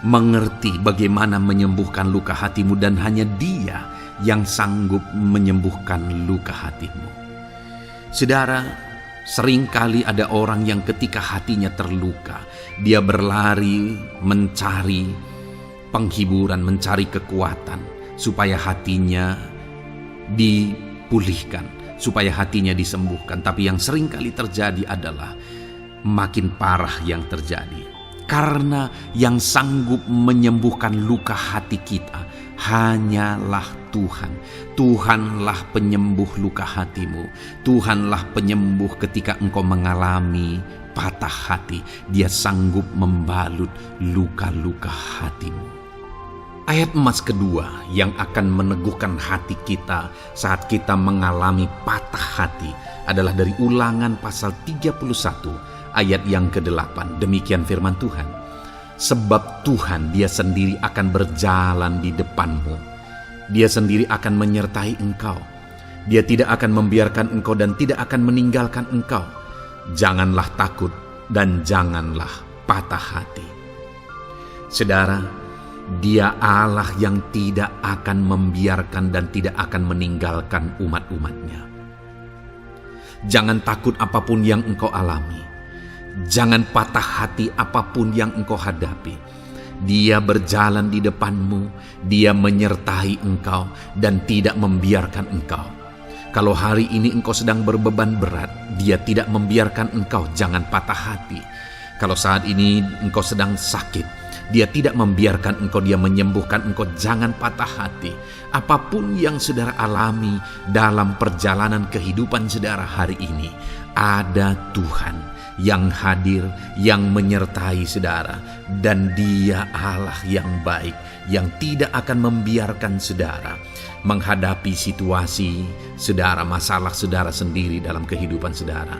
mengerti bagaimana menyembuhkan luka hatimu, dan hanya Dia yang sanggup menyembuhkan luka hatimu. Saudara, seringkali ada orang yang ketika hatinya terluka, dia berlari mencari penghiburan, mencari kekuatan supaya hatinya dipulihkan, supaya hatinya disembuhkan. Tapi yang seringkali terjadi adalah makin parah yang terjadi. Karena yang sanggup menyembuhkan luka hati kita hanyalah Tuhan. Tuhanlah penyembuh luka hatimu. Tuhanlah penyembuh ketika engkau mengalami patah hati. Dia sanggup membalut luka-luka hatimu. Ayat emas kedua yang akan meneguhkan hati kita saat kita mengalami patah hati adalah dari Ulangan pasal 31 ayat yang ke-8. Demikian firman Tuhan. Sebab Tuhan Dia sendiri akan berjalan di depanmu. Dia sendiri akan menyertai engkau. Dia tidak akan membiarkan engkau dan tidak akan meninggalkan engkau. Janganlah takut dan janganlah patah hati. Saudara, Dia Allah yang tidak akan membiarkan dan tidak akan meninggalkan umat-umatnya. Jangan takut apapun yang engkau alami. Jangan patah hati apapun yang engkau hadapi. Dia berjalan di depanmu, Dia menyertai engkau dan tidak membiarkan engkau. Kalau hari ini engkau sedang berbeban berat, Dia tidak membiarkan engkau, jangan patah hati. Kalau saat ini engkau sedang sakit, Dia tidak membiarkan engkau, Dia menyembuhkan engkau, jangan patah hati. Apapun yang saudara alami dalam perjalanan kehidupan saudara hari ini, ada Tuhan yang hadir, yang menyertai saudara, dan Dia Allah yang baik, yang tidak akan membiarkan saudara menghadapi situasi saudara, masalah saudara sendiri dalam kehidupan saudara.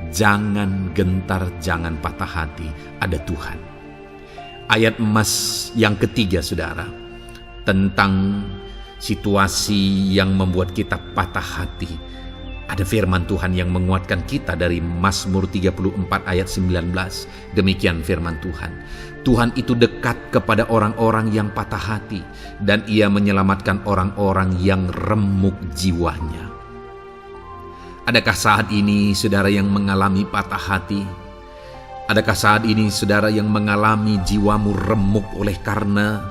Jangan gentar, jangan patah hati, ada Tuhan. Ayat emas yang ketiga saudara, tentang situasi yang membuat kita patah hati Ada firman Tuhan yang menguatkan kita dari Mazmur 34 ayat 19. Demikian firman Tuhan. Tuhan itu dekat kepada orang-orang yang patah hati, dan Ia menyelamatkan orang-orang yang remuk jiwanya. Adakah saat ini saudara yang mengalami patah hati? Adakah saat ini saudara yang mengalami jiwamu remuk oleh karena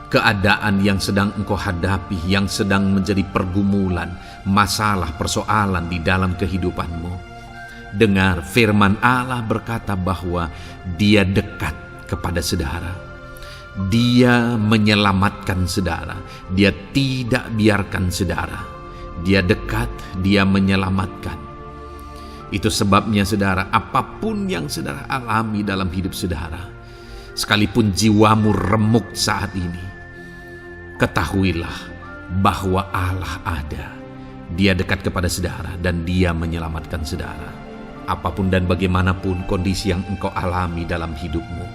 keadaan yang sedang engkau hadapi, yang sedang menjadi pergumulan, masalah, persoalan di dalam kehidupanmu? Dengar, firman Allah berkata bahwa Dia dekat kepada saudara. Dia menyelamatkan saudara. Dia tidak biarkan saudara. Dia dekat, Dia menyelamatkan. Itu sebabnya saudara, apapun yang saudara alami dalam hidup saudara, sekalipun jiwamu remuk saat ini, ketahuilah bahwa Allah ada. Dia dekat kepada saudara dan Dia menyelamatkan saudara. Apapun dan bagaimanapun kondisi yang engkau alami dalam hidupmu,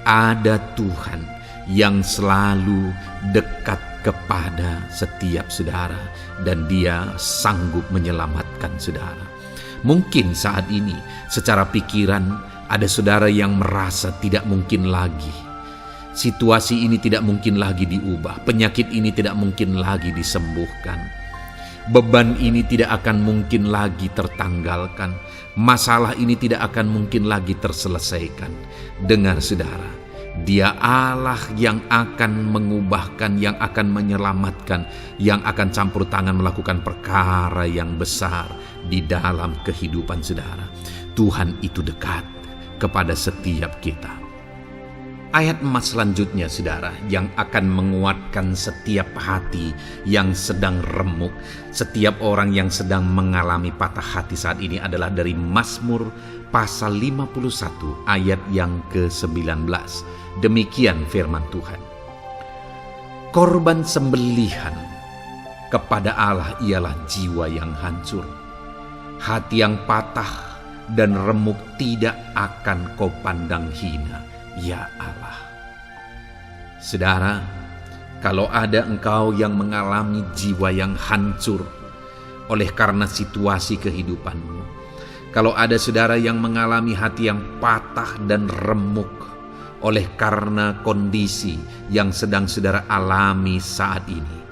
ada Tuhan yang selalu dekat kepada setiap saudara dan Dia sanggup menyelamatkan saudara. Mungkin saat ini secara pikiran ada saudara yang merasa tidak mungkin lagi. Situasi ini tidak mungkin lagi diubah. Penyakit ini tidak mungkin lagi disembuhkan. Beban ini tidak akan mungkin lagi tertanggalkan. Masalah ini tidak akan mungkin lagi terselesaikan. Dengar saudara, Dia Allah yang akan mengubahkan, yang akan menyelamatkan, yang akan campur tangan melakukan perkara yang besar di dalam kehidupan saudara. Tuhan itu dekat kepada setiap kita. Ayat emas selanjutnya saudara, yang akan menguatkan setiap hati yang sedang remuk, setiap orang yang sedang mengalami patah hati saat ini adalah dari Mazmur pasal 51 ayat yang ke-19. Demikian firman Tuhan. Korban sembelihan kepada Allah ialah jiwa yang hancur. Hati yang patah dan remuk tidak akan kau pandang hina, ya Allah. Saudara, kalau ada engkau yang mengalami jiwa yang hancur oleh karena situasi kehidupanmu, kalau ada saudara yang mengalami hati yang patah dan remuk oleh karena kondisi yang sedang saudara alami saat ini,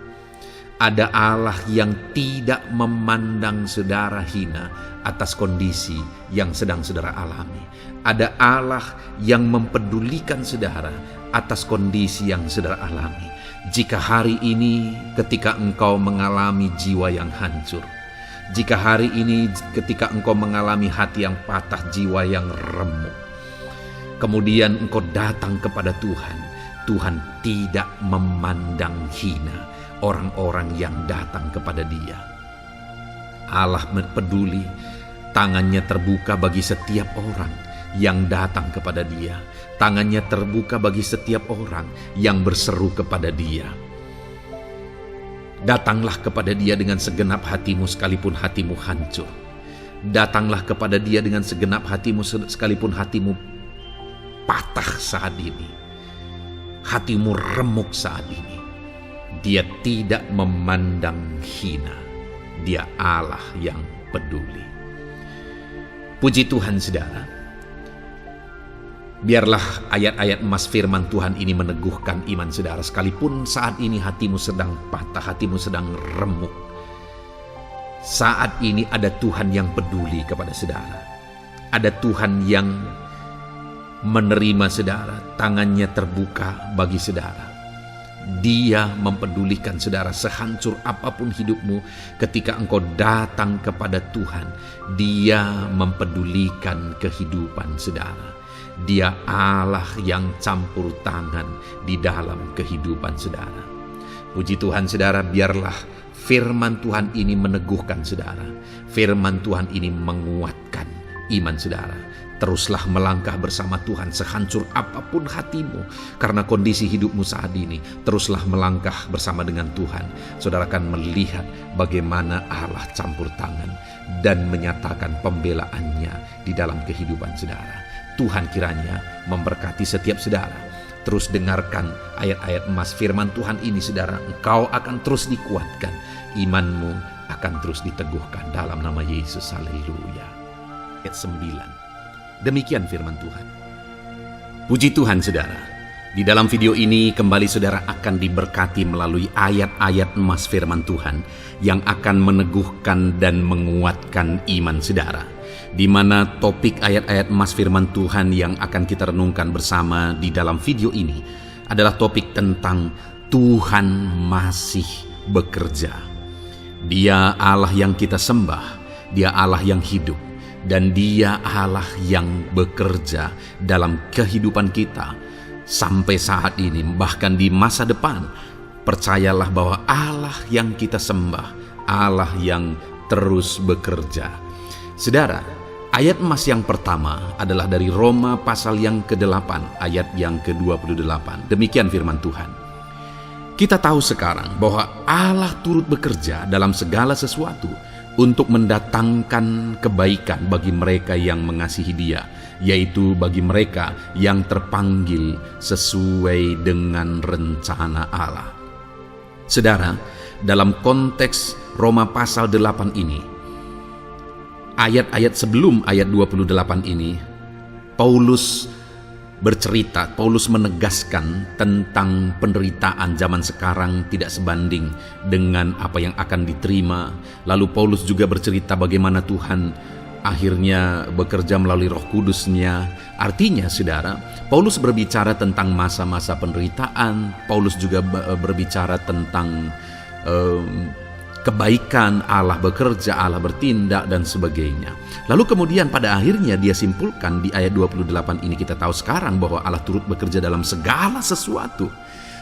ada Allah yang tidak memandang saudara hina atas kondisi yang sedang saudara alami. Ada Allah yang mempedulikan saudara atas kondisi yang saudara alami. Jika hari ini ketika engkau mengalami jiwa yang hancur, jika hari ini ketika engkau mengalami hati yang patah, jiwa yang remuk, kemudian engkau datang kepada Tuhan, Tuhan tidak memandang hina orang-orang yang datang kepada Dia. Allah peduli, tangannya terbuka bagi setiap orang yang datang kepada Dia. Tangannya terbuka bagi setiap orang yang berseru kepada Dia. Datanglah kepada Dia dengan segenap hatimu sekalipun hatimu hancur. Datanglah kepada Dia dengan segenap hatimu sekalipun hatimu patah saat ini. Hatimu remuk saat ini. Dia tidak memandang hina. Dia Allah yang peduli. Puji Tuhan saudara. Biarlah ayat-ayat emas firman Tuhan ini meneguhkan iman saudara. Sekalipun saat ini hatimu sedang patah, hatimu sedang remuk, saat ini ada Tuhan yang peduli kepada saudara. Ada Tuhan yang menerima saudara, tangannya terbuka bagi saudara. Dia mempedulikan saudara sehancur apapun hidupmu. Ketika engkau datang kepada Tuhan, Dia mempedulikan kehidupan saudara. Dia Allah yang campur tangan di dalam kehidupan saudara. Puji Tuhan saudara, biarlah firman Tuhan ini meneguhkan saudara. Firman Tuhan ini menguatkan iman saudara. Teruslah melangkah bersama Tuhan sehancur apapun hatimu karena kondisi hidupmu saat ini. Teruslah melangkah bersama dengan Tuhan. Saudara akan melihat bagaimana Allah campur tangan dan menyatakan pembelaannya di dalam kehidupan saudara. Tuhan kiranya memberkati setiap saudara. Terus dengarkan ayat-ayat emas firman Tuhan ini saudara. Engkau akan terus dikuatkan. Imanmu akan terus diteguhkan dalam nama Yesus. Haleluya. Ayat 9. Demikian firman Tuhan. Puji Tuhan saudara, di dalam video ini kembali saudara akan diberkati melalui ayat-ayat emas firman Tuhan yang akan meneguhkan dan menguatkan iman saudara. Di mana topik ayat-ayat emas firman Tuhan yang akan kita renungkan bersama di dalam video ini adalah topik tentang Tuhan masih bekerja. Dia Allah yang kita sembah, Dia Allah yang hidup, dan Dia Allah yang bekerja dalam kehidupan kita sampai saat ini, bahkan di masa depan. Percayalah bahwa Allah yang kita sembah, Allah yang terus bekerja. Saudara, ayat emas yang pertama adalah dari Roma pasal yang ke-8 ayat yang ke-28. Demikian firman Tuhan. Kita tahu sekarang bahwa Allah turut bekerja dalam segala sesuatu untuk mendatangkan kebaikan bagi mereka yang mengasihi Dia, yaitu bagi mereka yang terpanggil sesuai dengan rencana Allah. Saudara, dalam konteks Roma pasal 8 ini, ayat-ayat sebelum ayat 28 ini, Paulus bercerita, Paulus menegaskan tentang penderitaan zaman sekarang tidak sebanding dengan apa yang akan diterima. Lalu Paulus juga bercerita bagaimana Tuhan akhirnya bekerja melalui Roh Kudus-Nya. Artinya saudara, Paulus berbicara tentang masa-masa penderitaan. Paulus juga berbicara tentang kebaikan, Allah bekerja, Allah bertindak, dan sebagainya. Lalu kemudian pada akhirnya dia simpulkan di ayat 28 ini, kita tahu sekarang bahwa Allah turut bekerja dalam segala sesuatu.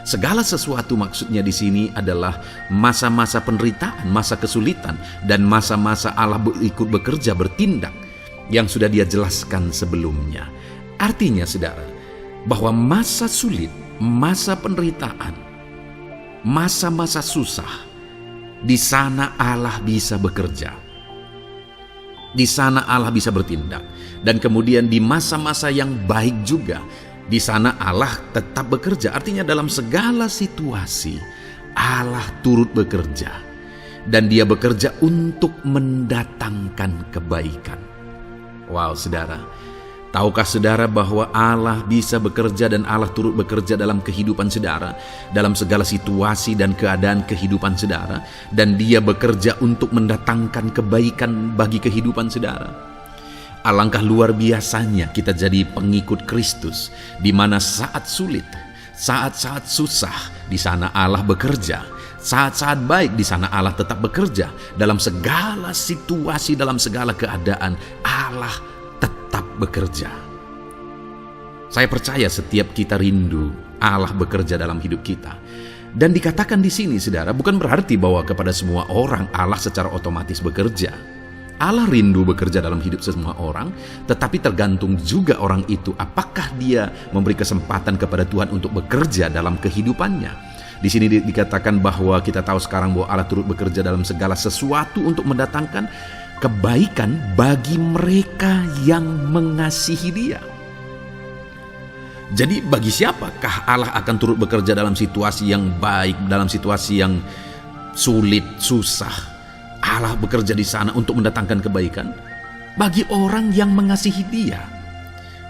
Segala sesuatu maksudnya di sini adalah masa-masa penderitaan, masa kesulitan, dan masa-masa Allah ikut bekerja, bertindak, yang sudah Dia jelaskan sebelumnya. Artinya saudara, bahwa masa sulit, masa penderitaan, masa-masa susah, di sana Allah bisa bekerja. Di sana Allah bisa bertindak. Dan kemudian di masa-masa yang baik juga, di sana Allah tetap bekerja. Artinya dalam segala situasi Allah turut bekerja. Dan Dia bekerja untuk mendatangkan kebaikan. Wow saudara, tahukah saudara bahwa Allah bisa bekerja dan Allah turut bekerja dalam kehidupan saudara, dalam segala situasi dan keadaan kehidupan saudara, dan Dia bekerja untuk mendatangkan kebaikan bagi kehidupan saudara. Alangkah luar biasanya kita jadi pengikut Kristus, di mana saat sulit, saat-saat susah, di sana Allah bekerja. Saat-saat baik, di sana Allah tetap bekerja. Dalam segala situasi, dalam segala keadaan, Allah tetap bekerja. Saya percaya setiap kita rindu Allah bekerja dalam hidup kita. Dan dikatakan di sini saudara, bukan berarti bahwa kepada semua orang Allah secara otomatis bekerja. Allah rindu bekerja dalam hidup semua orang, tetapi tergantung juga orang itu apakah dia memberi kesempatan kepada Tuhan untuk bekerja dalam kehidupannya. Di sini dikatakan bahwa kita tahu sekarang bahwa Allah turut bekerja dalam segala sesuatu untuk mendatangkan kebaikan bagi mereka yang mengasihi Dia. Jadi bagi siapakah Allah akan turut bekerja dalam situasi yang baik, dalam situasi yang sulit, susah? Allah bekerja di sana untuk mendatangkan kebaikan bagi orang yang mengasihi Dia.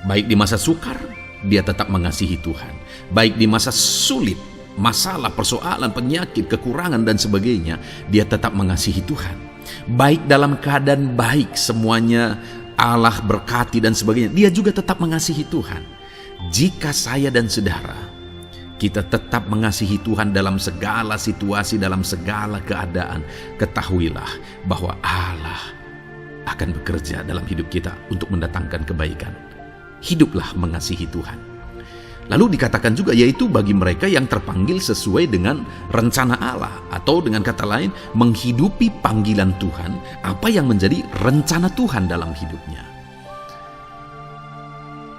Baik di masa sukar, dia tetap mengasihi Tuhan. Baik di masa sulit, masalah, persoalan, penyakit, kekurangan, dan sebagainya, dia tetap mengasihi Tuhan. Baik dalam keadaan baik, semuanya Allah berkati dan sebagainya, dia juga tetap mengasihi Tuhan. Jika saya dan saudara, kita tetap mengasihi Tuhan dalam segala situasi, dalam segala keadaan, ketahuilah bahwa Allah akan bekerja dalam hidup kita untuk mendatangkan kebaikan. Hiduplah mengasihi Tuhan. Lalu dikatakan juga, yaitu bagi mereka yang terpanggil sesuai dengan rencana Allah, atau dengan kata lain, menghidupi panggilan Tuhan, apa yang menjadi rencana Tuhan dalam hidupnya.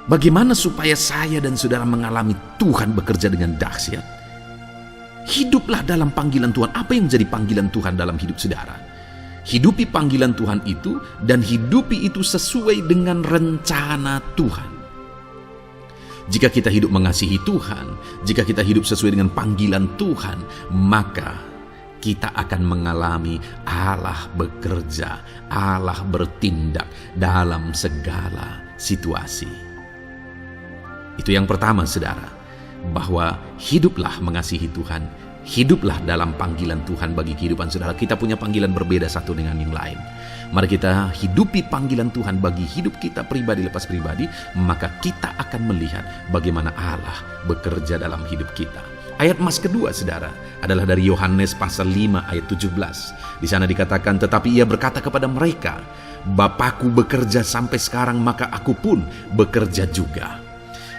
Bagaimana supaya saya dan saudara mengalami Tuhan bekerja dengan dahsyat? Hiduplah dalam panggilan Tuhan. Apa yang menjadi panggilan Tuhan dalam hidup saudara? Hidupi panggilan Tuhan itu, dan hidupi itu sesuai dengan rencana Tuhan. Jika kita hidup mengasihi Tuhan, jika kita hidup sesuai dengan panggilan Tuhan, maka kita akan mengalami Allah bekerja, Allah bertindak dalam segala situasi. Itu yang pertama, saudara, bahwa hiduplah mengasihi Tuhan, hiduplah dalam panggilan Tuhan bagi kehidupan saudara. Kita punya panggilan berbeda satu dengan yang lain. Mari kita hidupi panggilan Tuhan bagi hidup kita pribadi lepas pribadi, maka kita akan melihat bagaimana Allah bekerja dalam hidup kita. Ayat emas kedua, saudara, adalah dari Yohanes pasal 5 ayat 17. Di sana dikatakan, tetapi ia berkata kepada mereka, Bapakku bekerja sampai sekarang, maka aku pun bekerja juga.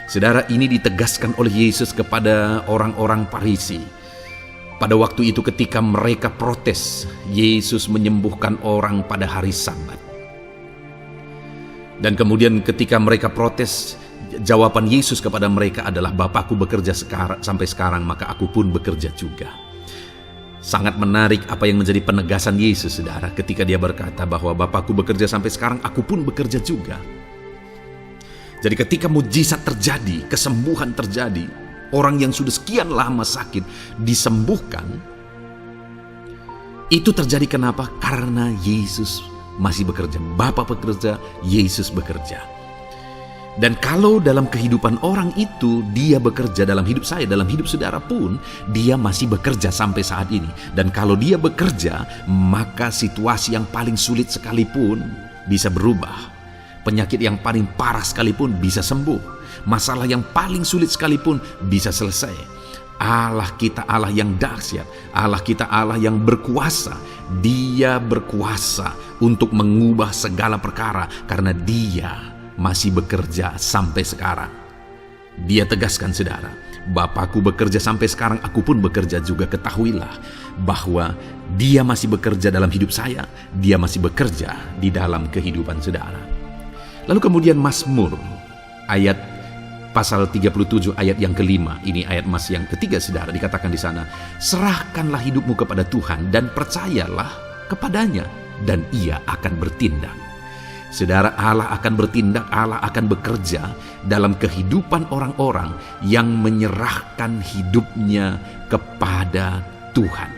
Saudara, ini ditegaskan oleh Yesus kepada orang-orang Farisi. Pada waktu itu ketika mereka protes, Yesus menyembuhkan orang pada hari Sabat. Dan kemudian ketika mereka protes, jawaban Yesus kepada mereka adalah, Bapakku bekerja sampai sekarang, maka aku pun bekerja juga. Sangat menarik apa yang menjadi penegasan Yesus, saudara, ketika dia berkata bahwa Bapakku bekerja sampai sekarang, aku pun bekerja juga. Jadi ketika mujizat terjadi, kesembuhan terjadi, orang yang sudah sekian lama sakit disembuhkan, itu terjadi kenapa? Karena Yesus masih bekerja. Bapa bekerja, Yesus bekerja. Dan kalau dalam kehidupan orang itu dia bekerja, dalam hidup saya, dalam hidup saudara pun dia masih bekerja sampai saat ini. Dan kalau dia bekerja, maka situasi yang paling sulit sekalipun bisa berubah. Penyakit yang paling parah sekalipun bisa sembuh. Masalah yang paling sulit sekalipun bisa selesai. Allah kita Allah yang dahsyat, Allah kita Allah yang berkuasa. Dia berkuasa untuk mengubah segala perkara karena dia masih bekerja sampai sekarang. Dia tegaskan, saudara, Bapakku bekerja sampai sekarang, aku pun bekerja juga. Ketahuilah bahwa dia masih bekerja dalam hidup saya, dia masih bekerja di dalam kehidupan saudara. Lalu kemudian Mazmur ayat pasal 37 ayat yang kelima, ini ayat emas yang ketiga, saudara, dikatakan di sana, serahkanlah hidupmu kepada Tuhan dan percayalah kepadanya dan ia akan bertindak. Saudara, Allah akan bertindak, Allah akan bekerja dalam kehidupan orang-orang yang menyerahkan hidupnya kepada Tuhan.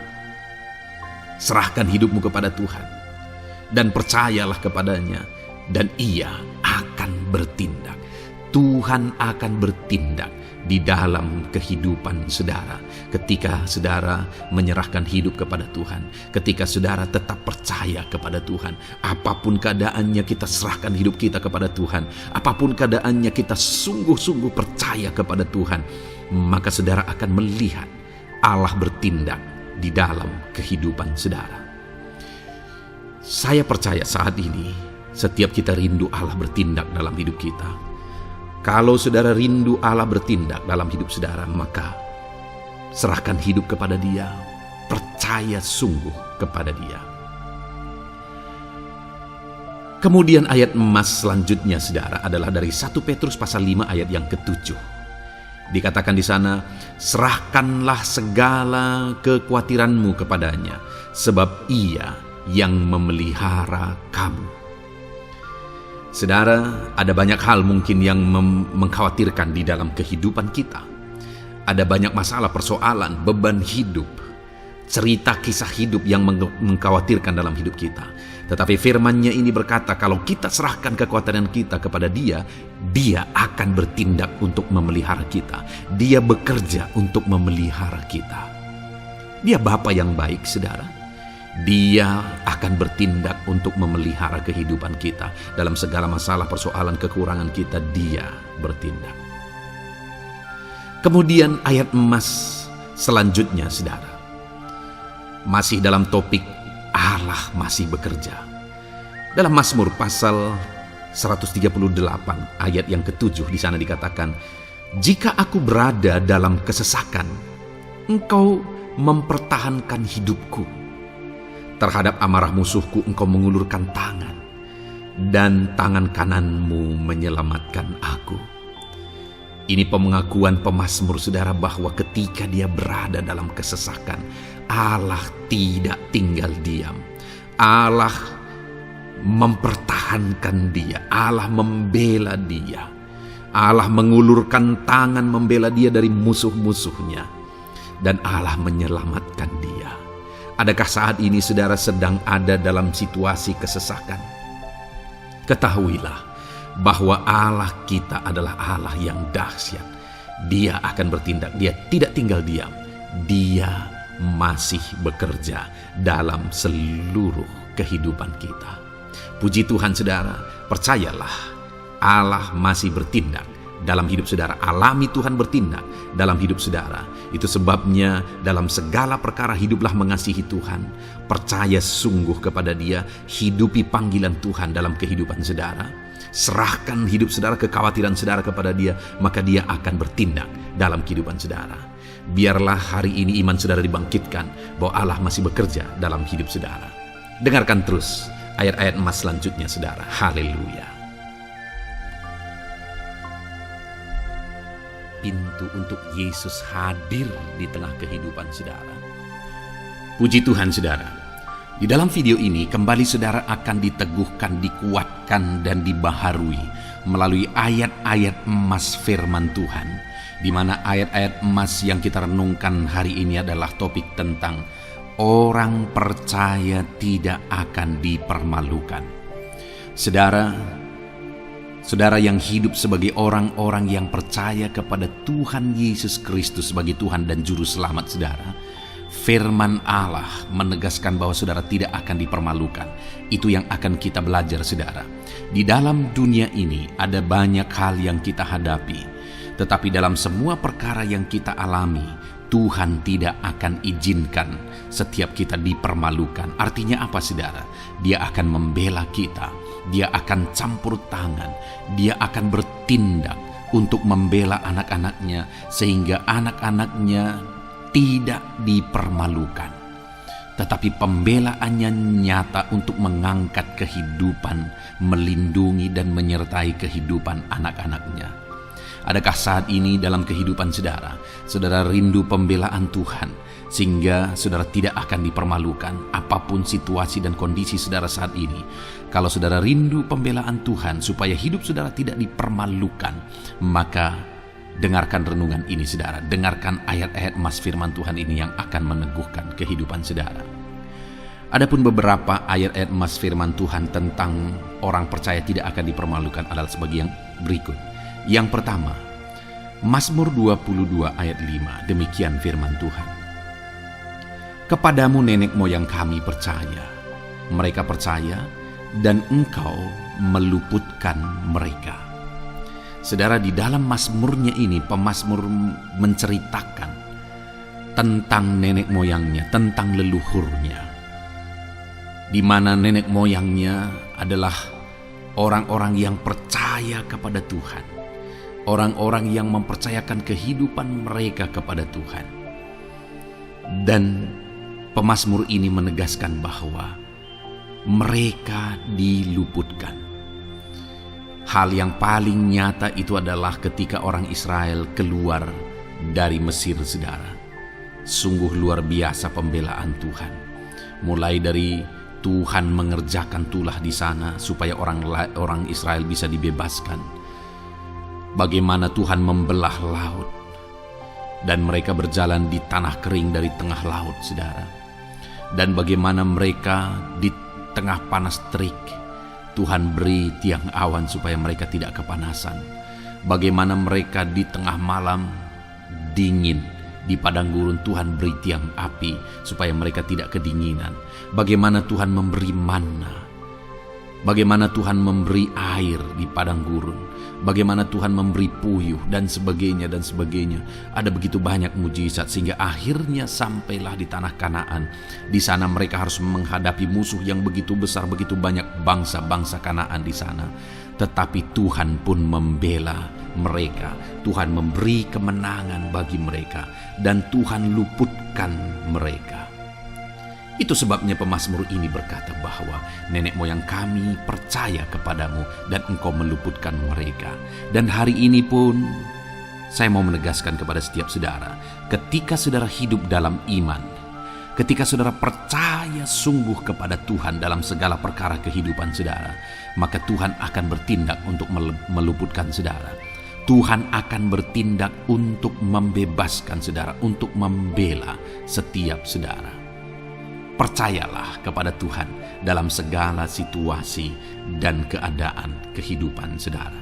Serahkan hidupmu kepada Tuhan dan percayalah kepadanya dan ia akan bertindak. Tuhan akan bertindak di dalam kehidupan saudara ketika saudara menyerahkan hidup kepada Tuhan, ketika saudara tetap percaya kepada Tuhan. Apapun keadaannya, kita serahkan hidup kita kepada Tuhan. Apapun keadaannya, kita sungguh-sungguh percaya kepada Tuhan, maka saudara akan melihat Allah bertindak di dalam kehidupan saudara. Saya percaya saat ini setiap kita rindu Allah bertindak dalam hidup kita. Kalau saudara rindu Allah bertindak dalam hidup saudara, maka serahkan hidup kepada Dia, percaya sungguh kepada Dia. Kemudian ayat emas selanjutnya, saudara, adalah dari 1 Petrus pasal 5 ayat yang ke-7. Dikatakan di sana, serahkanlah segala kekhawatiranmu kepadanya, sebab Ia yang memelihara kamu. Saudara, ada banyak hal mungkin yang mengkhawatirkan di dalam kehidupan kita. Ada banyak masalah, persoalan, beban hidup, cerita kisah hidup yang mengkhawatirkan dalam hidup kita. Tetapi firman-Nya ini berkata, kalau kita serahkan kekhawatiran kita kepada Dia, Dia akan bertindak untuk memelihara kita. Dia bekerja untuk memelihara kita. Dia Bapa yang baik, saudara. Dia akan bertindak untuk memelihara kehidupan kita. Dalam segala masalah, persoalan, kekurangan kita, Dia bertindak. Kemudian ayat emas selanjutnya, saudara, masih dalam topik Allah masih bekerja. Dalam Mazmur pasal 138 ayat yang ke-7, di sana dikatakan, jika aku berada dalam kesesakan, Engkau mempertahankan hidupku. Terhadap amarah musuhku Engkau mengulurkan tangan, dan tangan kananmu menyelamatkan aku. Ini pengakuan pemazmur, saudara, bahwa ketika dia berada dalam kesesakan, Allah tidak tinggal diam. Allah mempertahankan dia, Allah membela dia, Allah mengulurkan tangan membela dia dari musuh-musuhnya, dan Allah menyelamatkan dia. Adakah saat ini saudara sedang ada dalam situasi kesesakan? Ketahuilah bahwa Allah kita adalah Allah yang dahsyat. Dia akan bertindak, dia tidak tinggal diam. Dia masih bekerja dalam seluruh kehidupan kita. Puji Tuhan saudara, percayalah Allah masih bertindak dalam hidup saudara. Alami Tuhan bertindak dalam hidup saudara. Itu sebabnya dalam segala perkara hiduplah mengasihi Tuhan. Percaya sungguh kepada Dia, hidupi panggilan Tuhan dalam kehidupan saudara. Serahkan hidup saudara, kekhawatiran saudara kepada Dia, maka Dia akan bertindak dalam kehidupan saudara. Biarlah hari ini iman saudara dibangkitkan bahwa Allah masih bekerja dalam hidup saudara. Dengarkan terus ayat-ayat emas selanjutnya saudara. Haleluya. Pintu untuk Yesus hadir di tengah kehidupan saudara. Puji Tuhan saudara. Di dalam video ini kembali saudara akan diteguhkan, dikuatkan dan dibaharui melalui ayat-ayat emas firman Tuhan, di mana ayat-ayat emas yang kita renungkan hari ini adalah topik tentang orang percaya tidak akan dipermalukan. Saudara yang hidup sebagai orang-orang yang percaya kepada Tuhan Yesus Kristus sebagai Tuhan dan Juru Selamat saudara, firman Allah menegaskan bahwa saudara tidak akan dipermalukan. Itu yang akan kita belajar saudara. Di dalam dunia ini ada banyak hal yang kita hadapi, tetapi dalam semua perkara yang kita alami, Tuhan tidak akan izinkan setiap kita dipermalukan. Artinya apa saudara? Dia akan membela kita, Dia akan campur tangan, Dia akan bertindak untuk membela anak-anaknya sehingga anak-anaknya tidak dipermalukan. Tetapi pembelaannya nyata untuk mengangkat kehidupan, melindungi dan menyertai kehidupan anak-anaknya. Adakah saat ini dalam kehidupan saudara, saudara rindu pembelaan Tuhan sehingga saudara tidak akan dipermalukan apapun situasi dan kondisi saudara saat ini? Kalau saudara rindu pembelaan Tuhan supaya hidup saudara tidak dipermalukan, maka dengarkan renungan ini saudara, dengarkan ayat-ayat emas firman Tuhan ini yang akan meneguhkan kehidupan saudara. Adapun beberapa ayat-ayat emas firman Tuhan tentang orang percaya tidak akan dipermalukan adalah sebagai yang berikut. Yang pertama, Mazmur 22 ayat 5, demikian firman Tuhan. Kepadamu nenek moyang kami percaya, mereka percaya dan Engkau meluputkan mereka. Saudara, di dalam mazmurnya ini, pemazmur menceritakan tentang nenek moyangnya, tentang leluhurnya, di mana nenek moyangnya adalah orang-orang yang percaya kepada Tuhan, orang-orang yang mempercayakan kehidupan mereka kepada Tuhan. Dan pemazmur ini menegaskan bahwa mereka diluputkan. Hal yang paling nyata itu adalah ketika orang Israel keluar dari Mesir saudara. Sungguh luar biasa pembelaan Tuhan. Mulai dari Tuhan mengerjakan tulah di sana supaya orang Israel bisa dibebaskan. Bagaimana Tuhan membelah laut dan mereka berjalan di tanah kering dari tengah laut saudara. Dan bagaimana mereka di tengah panas terik, Tuhan beri tiang awan supaya mereka tidak kepanasan. Bagaimana mereka di tengah malam dingin, di padang gurun Tuhan beri tiang api supaya mereka tidak kedinginan. Bagaimana Tuhan memberi manna, bagaimana Tuhan memberi air di padang gurun, bagaimana Tuhan memberi puyuh dan sebagainya dan sebagainya. Ada begitu banyak mujizat sehingga akhirnya sampailah di tanah Kanaan. Di sana mereka harus menghadapi musuh yang begitu besar, begitu banyak bangsa-bangsa Kanaan di sana. Tetapi Tuhan pun membela mereka. Tuhan memberi kemenangan bagi mereka dan Tuhan luputkan mereka. Itu sebabnya pemazmur ini berkata bahwa nenek moyang kami percaya kepadamu dan Engkau meluputkan mereka. Dan hari ini pun saya mau menegaskan kepada setiap saudara, ketika saudara hidup dalam iman, ketika saudara percaya sungguh kepada Tuhan dalam segala perkara kehidupan saudara, maka Tuhan akan bertindak untuk meluputkan saudara. Tuhan akan bertindak untuk membebaskan saudara, untuk membela setiap saudara. Percayalah kepada Tuhan dalam segala situasi dan keadaan kehidupan saudara.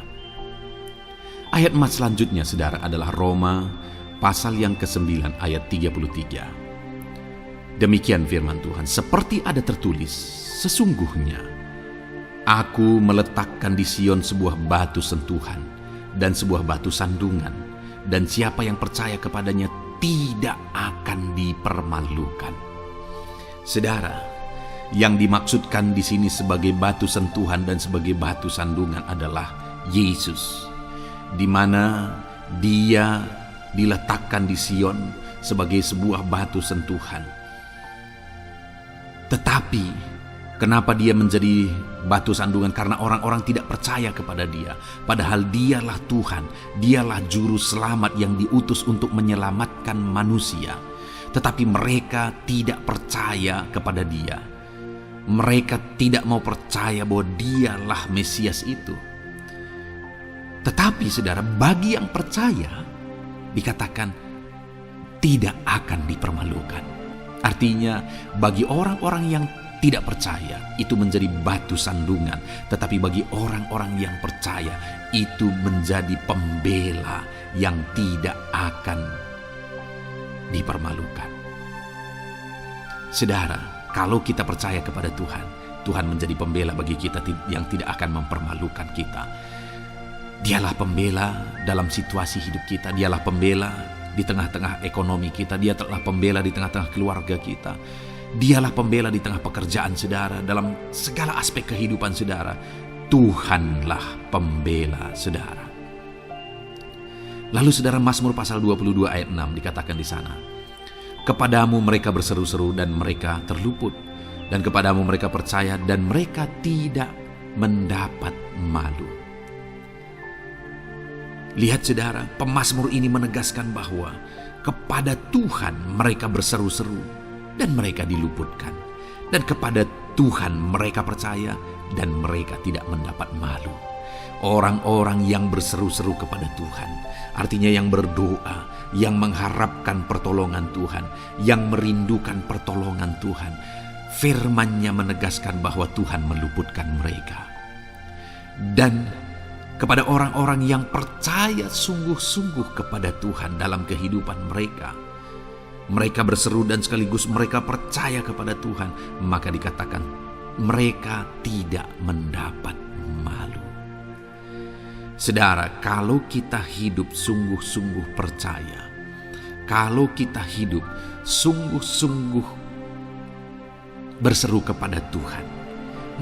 Ayat emas selanjutnya saudara adalah Roma pasal yang ke-9 ayat 33. Demikian firman Tuhan, seperti ada tertulis, sesungguhnya Aku meletakkan di Sion sebuah batu sentuhan dan sebuah batu sandungan, dan siapa yang percaya kepadanya tidak akan dipermalukan. Saudara, yang dimaksudkan di sini sebagai batu sentuhan dan sebagai batu sandungan adalah Yesus, di mana Dia diletakkan di Sion sebagai sebuah batu sentuhan. Tetapi kenapa Dia menjadi batu sandungan? Karena orang-orang tidak percaya kepada Dia. Padahal Dialah Tuhan, Dialah juru selamat yang diutus untuk menyelamatkan manusia. Tetapi mereka tidak percaya kepada Dia. Mereka tidak mau percaya bahwa Dialah Mesias itu. Tetapi saudara, bagi yang percaya dikatakan tidak akan dipermalukan. Artinya bagi orang-orang yang tidak percaya itu menjadi batu sandungan, tetapi bagi orang-orang yang percaya itu menjadi pembela yang tidak akan dipermalukan. Saudara, kalau kita percaya kepada Tuhan, Tuhan menjadi pembela bagi kita yang tidak akan mempermalukan kita. Dialah pembela dalam situasi hidup kita, Dialah pembela di tengah-tengah ekonomi kita, Dia telah pembela di tengah-tengah keluarga kita, Dialah pembela di tengah pekerjaan saudara, dalam segala aspek kehidupan saudara. Tuhanlah pembela saudara. Lalu saudara, Mazmur pasal 22 ayat 6 dikatakan di sana, kepadamu mereka berseru-seru dan mereka terluput, dan kepadamu mereka percaya dan mereka tidak mendapat malu. Lihat saudara, pemazmur ini menegaskan bahwa kepada Tuhan mereka berseru-seru dan mereka diluputkan, dan kepada Tuhan mereka percaya dan mereka tidak mendapat malu. Orang-orang yang berseru-seru kepada Tuhan, artinya yang berdoa, yang mengharapkan pertolongan Tuhan, yang merindukan pertolongan Tuhan, firman-Nya menegaskan bahwa Tuhan meluputkan mereka. Dan kepada orang-orang yang percaya sungguh-sungguh kepada Tuhan dalam kehidupan mereka, mereka berseru dan sekaligus mereka percaya kepada Tuhan, maka dikatakan mereka tidak mendapat malu. Saudara, kalau kita hidup sungguh-sungguh percaya, kalau kita hidup sungguh-sungguh berseru kepada Tuhan,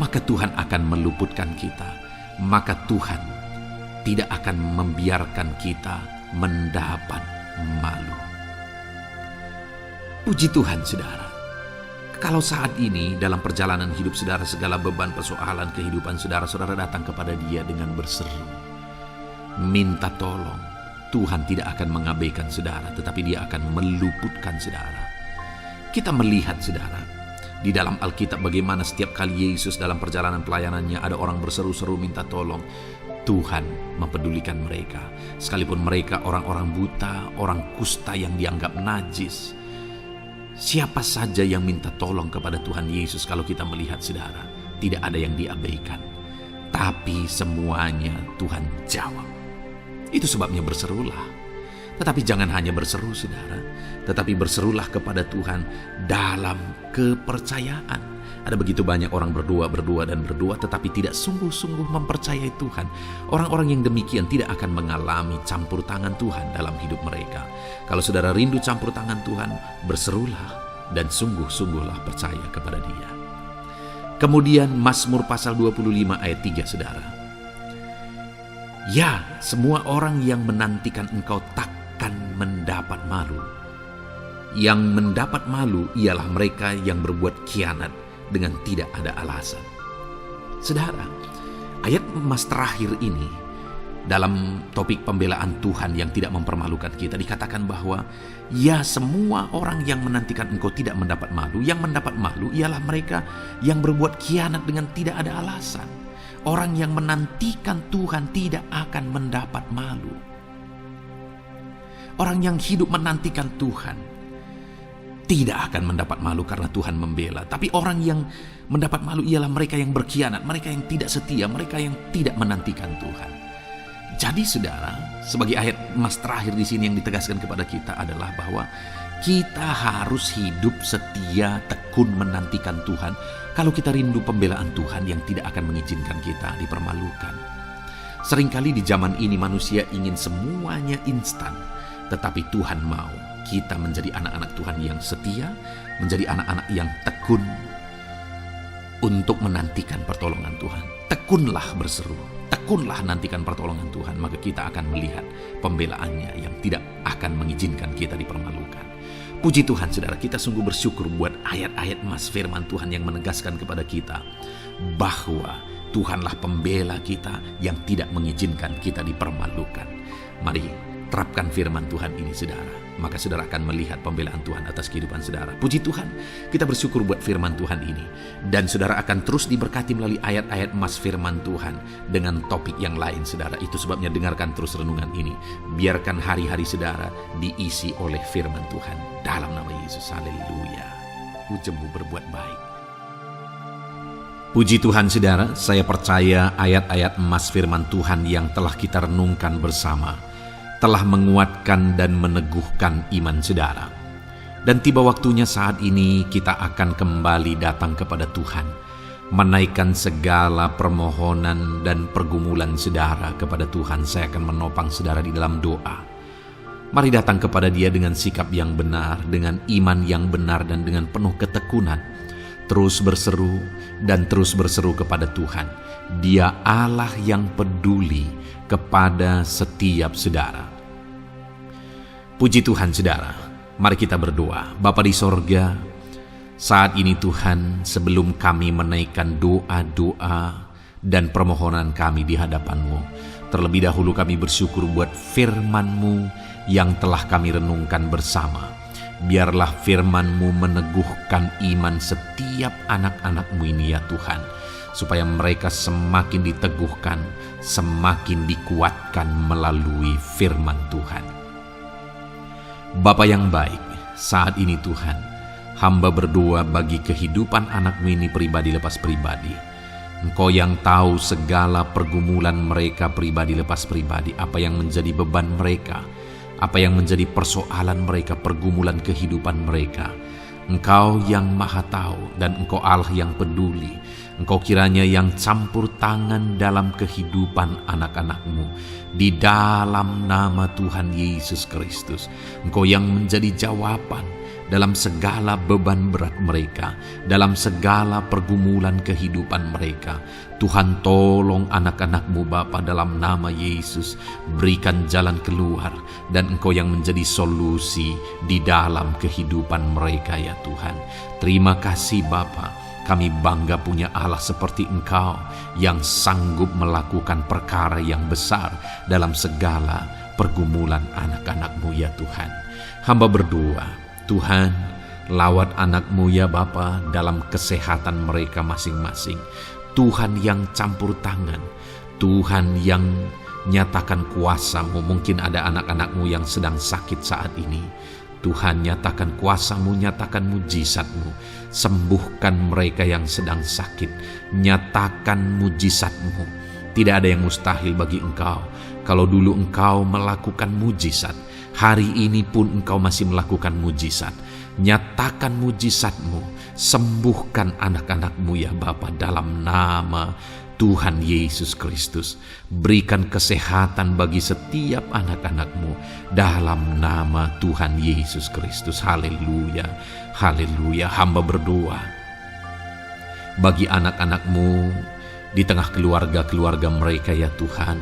maka Tuhan akan meluputkan kita. Maka Tuhan tidak akan membiarkan kita mendapat malu. Puji Tuhan saudara. Kalau saat ini dalam perjalanan hidup saudara, segala beban persoalan kehidupan saudara datang kepada Dia dengan berseru, minta tolong, Tuhan tidak akan mengabaikan saudara, tetapi Dia akan meluputkan saudara. Kita melihat saudara, di dalam Alkitab bagaimana setiap kali Yesus dalam perjalanan pelayanannya ada orang berseru-seru minta tolong, Tuhan mempedulikan mereka. Sekalipun mereka orang-orang buta, orang kusta yang dianggap najis, siapa saja yang minta tolong kepada Tuhan Yesus, kalau kita melihat saudara, tidak ada yang diabaikan, tapi semuanya Tuhan jawab. Itu sebabnya berserulah. Tetapi jangan hanya berseru saudara, tetapi berserulah kepada Tuhan dalam kepercayaan. Ada begitu banyak orang berdoa tetapi tidak sungguh-sungguh mempercayai Tuhan. Orang-orang yang demikian tidak akan mengalami campur tangan Tuhan dalam hidup mereka. Kalau saudara rindu campur tangan Tuhan, berserulah dan sungguh-sungguhlah percaya kepada Dia. Kemudian Mazmur pasal 25 ayat 3 saudara. Ya, semua orang yang menantikan Engkau takkan mendapat malu. Yang mendapat malu ialah mereka yang berbuat khianat dengan tidak ada alasan. Saudara, ayat emas terakhir ini dalam topik pembelaan Tuhan yang tidak mempermalukan kita, dikatakan bahwa ya, semua orang yang menantikan Engkau tidak mendapat malu. Yang mendapat malu ialah mereka yang berbuat khianat dengan tidak ada alasan. Orang yang menantikan Tuhan tidak akan mendapat malu. Orang yang hidup menantikan Tuhan tidak akan mendapat malu karena Tuhan membela. Tapi orang yang mendapat malu ialah mereka yang berkhianat, mereka yang tidak setia, mereka yang tidak menantikan Tuhan. Jadi saudara, sebagai ayat emas terakhir di sini yang ditegaskan kepada kita adalah bahwa kita harus hidup setia, tekun menantikan Tuhan. Kalau kita rindu pembelaan Tuhan yang tidak akan mengizinkan kita dipermalukan. Seringkali di zaman ini manusia ingin semuanya instan, tetapi Tuhan mau kita menjadi anak-anak Tuhan yang setia, menjadi anak-anak yang tekun untuk menantikan pertolongan Tuhan. Tekunlah berseru, tekunlah nantikan pertolongan Tuhan, maka kita akan melihat pembelaannya yang tidak akan mengizinkan kita dipermalukan. Puji Tuhan saudara, kita sungguh bersyukur buat ayat-ayat emas firman Tuhan yang menegaskan kepada kita bahwa Tuhanlah pembela kita yang tidak mengizinkan kita dipermalukan. Mari terapkan firman Tuhan ini saudara, maka saudara akan melihat pembelaan Tuhan atas kehidupan saudara. Puji Tuhan, kita bersyukur buat firman Tuhan ini. Dan saudara akan terus diberkati melalui ayat-ayat emas firman Tuhan dengan topik yang lain saudara. Itu sebabnya dengarkan terus renungan ini. Biarkan hari-hari saudara diisi oleh firman Tuhan. Dalam nama Yesus, haleluya. Ujungmu berbuat baik. Puji Tuhan saudara, saya percaya ayat-ayat emas firman Tuhan yang telah kita renungkan bersama telah menguatkan dan meneguhkan iman saudara. Dan tiba waktunya saat ini kita akan kembali datang kepada Tuhan, menaikkan segala permohonan dan pergumulan saudara kepada Tuhan. Saya akan menopang saudara di dalam doa. Mari datang kepada Dia dengan sikap yang benar, dengan iman yang benar, dan dengan penuh ketekunan. Terus berseru dan terus berseru kepada Tuhan. Dia Allah yang peduli kepada setiap saudara. Puji Tuhan saudara, mari kita berdoa. Bapa di sorga, saat ini Tuhan, sebelum kami menaikkan doa-doa dan permohonan kami di hadapan-Mu, terlebih dahulu kami bersyukur buat firman-Mu yang telah kami renungkan bersama. Biarlah firman-Mu meneguhkan iman setiap anak-anak-Mu ini ya Tuhan, supaya mereka semakin diteguhkan, semakin dikuatkan melalui firman Tuhan. Bapa yang baik, saat ini Tuhan, hamba berdoa bagi kehidupan anak-Mu ini pribadi lepas pribadi. Engkau yang tahu segala pergumulan mereka pribadi lepas pribadi, apa yang menjadi beban mereka, apa yang menjadi persoalan mereka, pergumulan kehidupan mereka. Engkau yang maha tahu dan Engkau Allah yang peduli. Engkau kiranya yang campur tangan dalam kehidupan anak-anak-Mu. Di dalam nama Tuhan Yesus Kristus, Engkau yang menjadi jawaban dalam segala beban berat mereka, dalam segala pergumulan kehidupan mereka. Tuhan tolong anak-anak-Mu Bapa dalam nama Yesus, berikan jalan keluar, dan Engkau yang menjadi solusi di dalam kehidupan mereka ya Tuhan. Terima kasih Bapa, kami bangga punya Allah seperti Engkau yang sanggup melakukan perkara yang besar dalam segala pergumulan anak-anak-Mu ya Tuhan. Hamba berdoa, Tuhan, lawat anak-Mu ya Bapa dalam kesehatan mereka masing-masing. Tuhan yang campur tangan, Tuhan yang nyatakan kuasa-Mu. Mungkin ada anak-anak-Mu yang sedang sakit saat ini. Tuhan, nyatakan kuasa-Mu, nyatakan mujizat-Mu. Sembuhkan mereka yang sedang sakit. Nyatakan mujizat-Mu. Tidak ada yang mustahil bagi Engkau. Kalau dulu Engkau melakukan mujizat, hari ini pun Engkau masih melakukan mujizat. Nyatakan mujizat-Mu, sembuhkan anak-anak-Mu ya Bapa dalam nama Tuhan Yesus Kristus. Berikan kesehatan bagi setiap anak-anak-Mu dalam nama Tuhan Yesus Kristus. Haleluya, haleluya. Hamba berdoa bagi anak-anak-Mu di tengah keluarga-keluarga mereka ya Tuhan.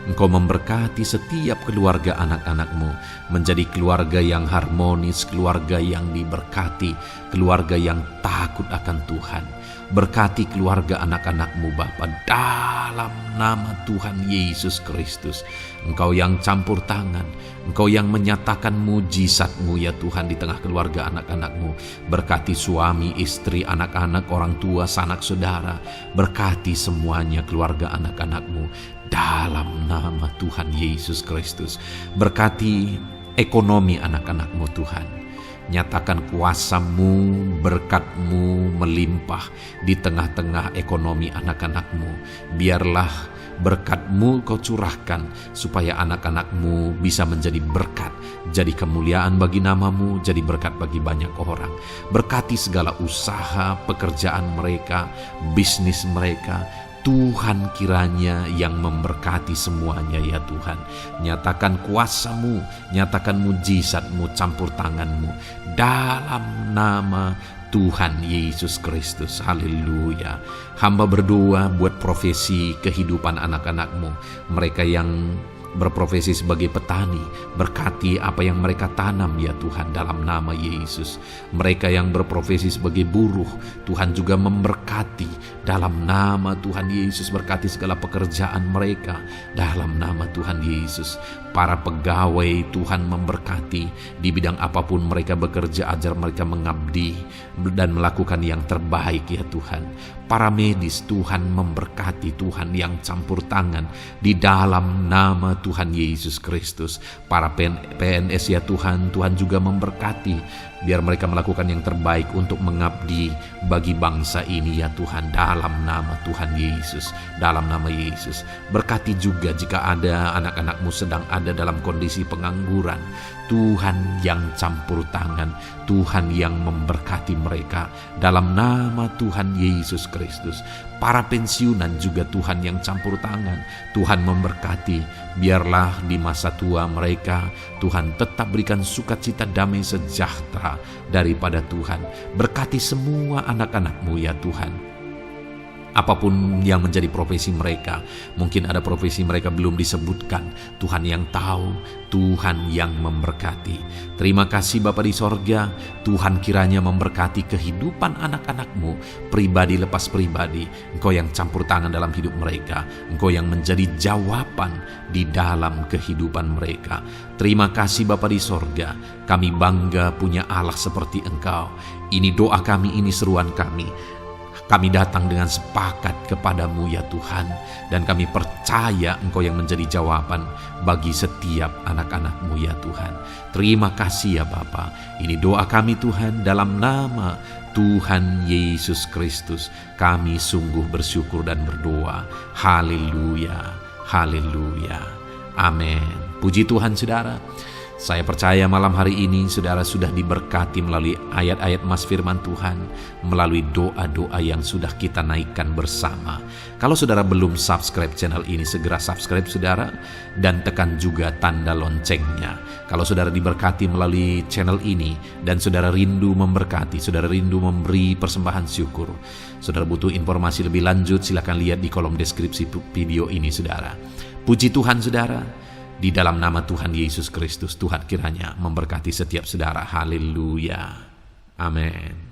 Engkau memberkati setiap keluarga anak-anak-Mu menjadi keluarga yang harmonis, keluarga yang diberkati, keluarga yang takut akan Tuhan. Berkati keluarga anak-anak-Mu Bapa dalam nama Tuhan Yesus Kristus. Engkau yang campur tangan, Engkau yang menyatakan mujizat-Mu ya Tuhan di tengah keluarga anak-anak-Mu. Berkati suami, istri, anak-anak, orang tua, sanak saudara. Berkati semuanya keluarga anak-anak-Mu dalam nama Tuhan Yesus Kristus. Berkati ekonomi anak-anak-Mu Tuhan. Nyatakan kuasa-Mu, berkat-Mu melimpah di tengah-tengah ekonomi anak-anak-Mu. Biarlah berkat-Mu Kau curahkan supaya anak-anak-Mu bisa menjadi berkat, jadi kemuliaan bagi nama-Mu, jadi berkat bagi banyak orang. Berkati segala usaha, pekerjaan mereka, bisnis mereka. Tuhan kiranya yang memberkati semuanya ya Tuhan. Nyatakan kuasa-Mu, nyatakan mujizat-Mu, campur tangan-Mu dalam nama Tuhan Yesus Kristus. Haleluya. Hamba berdoa buat profesi kehidupan anak-anak-Mu, mereka yang berprofesi sebagai petani, berkati apa yang mereka tanam ya Tuhan dalam nama Yesus. Mereka yang berprofesi sebagai buruh, Tuhan juga memberkati dalam nama Tuhan Yesus. Berkati segala pekerjaan mereka dalam nama Tuhan Yesus. Para pegawai Tuhan memberkati di bidang apapun mereka bekerja, ajar mereka mengabdi dan melakukan yang terbaik ya Tuhan. Para medis Tuhan memberkati, Tuhan yang campur tangan di dalam nama Tuhan Yesus Kristus. Para PNS ya Tuhan, Tuhan juga memberkati, biar mereka melakukan yang terbaik untuk mengabdi bagi bangsa ini ya Tuhan, dalam nama Tuhan Yesus, dalam nama Yesus. Berkati juga jika ada anak-anak-Mu sedang ada dalam kondisi pengangguran, Tuhan yang campur tangan, Tuhan yang memberkati mereka dalam nama Tuhan Yesus Kristus. Para pensiunan juga Tuhan yang campur tangan, Tuhan memberkati, biarlah di masa tua mereka Tuhan tetap berikan sukacita, damai sejahtera daripada Tuhan. Berkati semua anak-anak-Mu ya Tuhan. Apapun yang menjadi profesi mereka, mungkin ada profesi mereka belum disebutkan, Tuhan yang tahu, Tuhan yang memberkati. Terima kasih Bapa di sorga, Tuhan kiranya memberkati kehidupan anak-anak-Mu, pribadi lepas pribadi. Engkau yang campur tangan dalam hidup mereka, Engkau yang menjadi jawaban di dalam kehidupan mereka. Terima kasih Bapa di sorga, kami bangga punya Allah seperti Engkau. Ini doa kami, ini seruan kami. Kami datang dengan sepakat kepadamu ya Tuhan, dan kami percaya Engkau yang menjadi jawaban bagi setiap anak-anak-Mu ya Tuhan. Terima kasih ya Bapa. Ini doa kami Tuhan, dalam nama Tuhan Yesus Kristus. Kami sungguh bersyukur dan berdoa. Haleluya, haleluya, amin. Puji Tuhan saudara. Saya percaya malam hari ini saudara sudah diberkati melalui ayat-ayat Mas Firman Tuhan, melalui doa-doa yang sudah kita naikkan bersama. Kalau saudara belum subscribe channel ini, segera subscribe saudara, dan tekan juga tanda loncengnya. Kalau saudara diberkati melalui channel ini, dan saudara rindu memberkati, saudara rindu memberi persembahan syukur, saudara butuh informasi lebih lanjut, silakan lihat di kolom deskripsi video ini saudara. Puji Tuhan saudara. Di dalam nama Tuhan Yesus Kristus, Tuhan kiranya memberkati setiap saudara. Haleluya. Amin.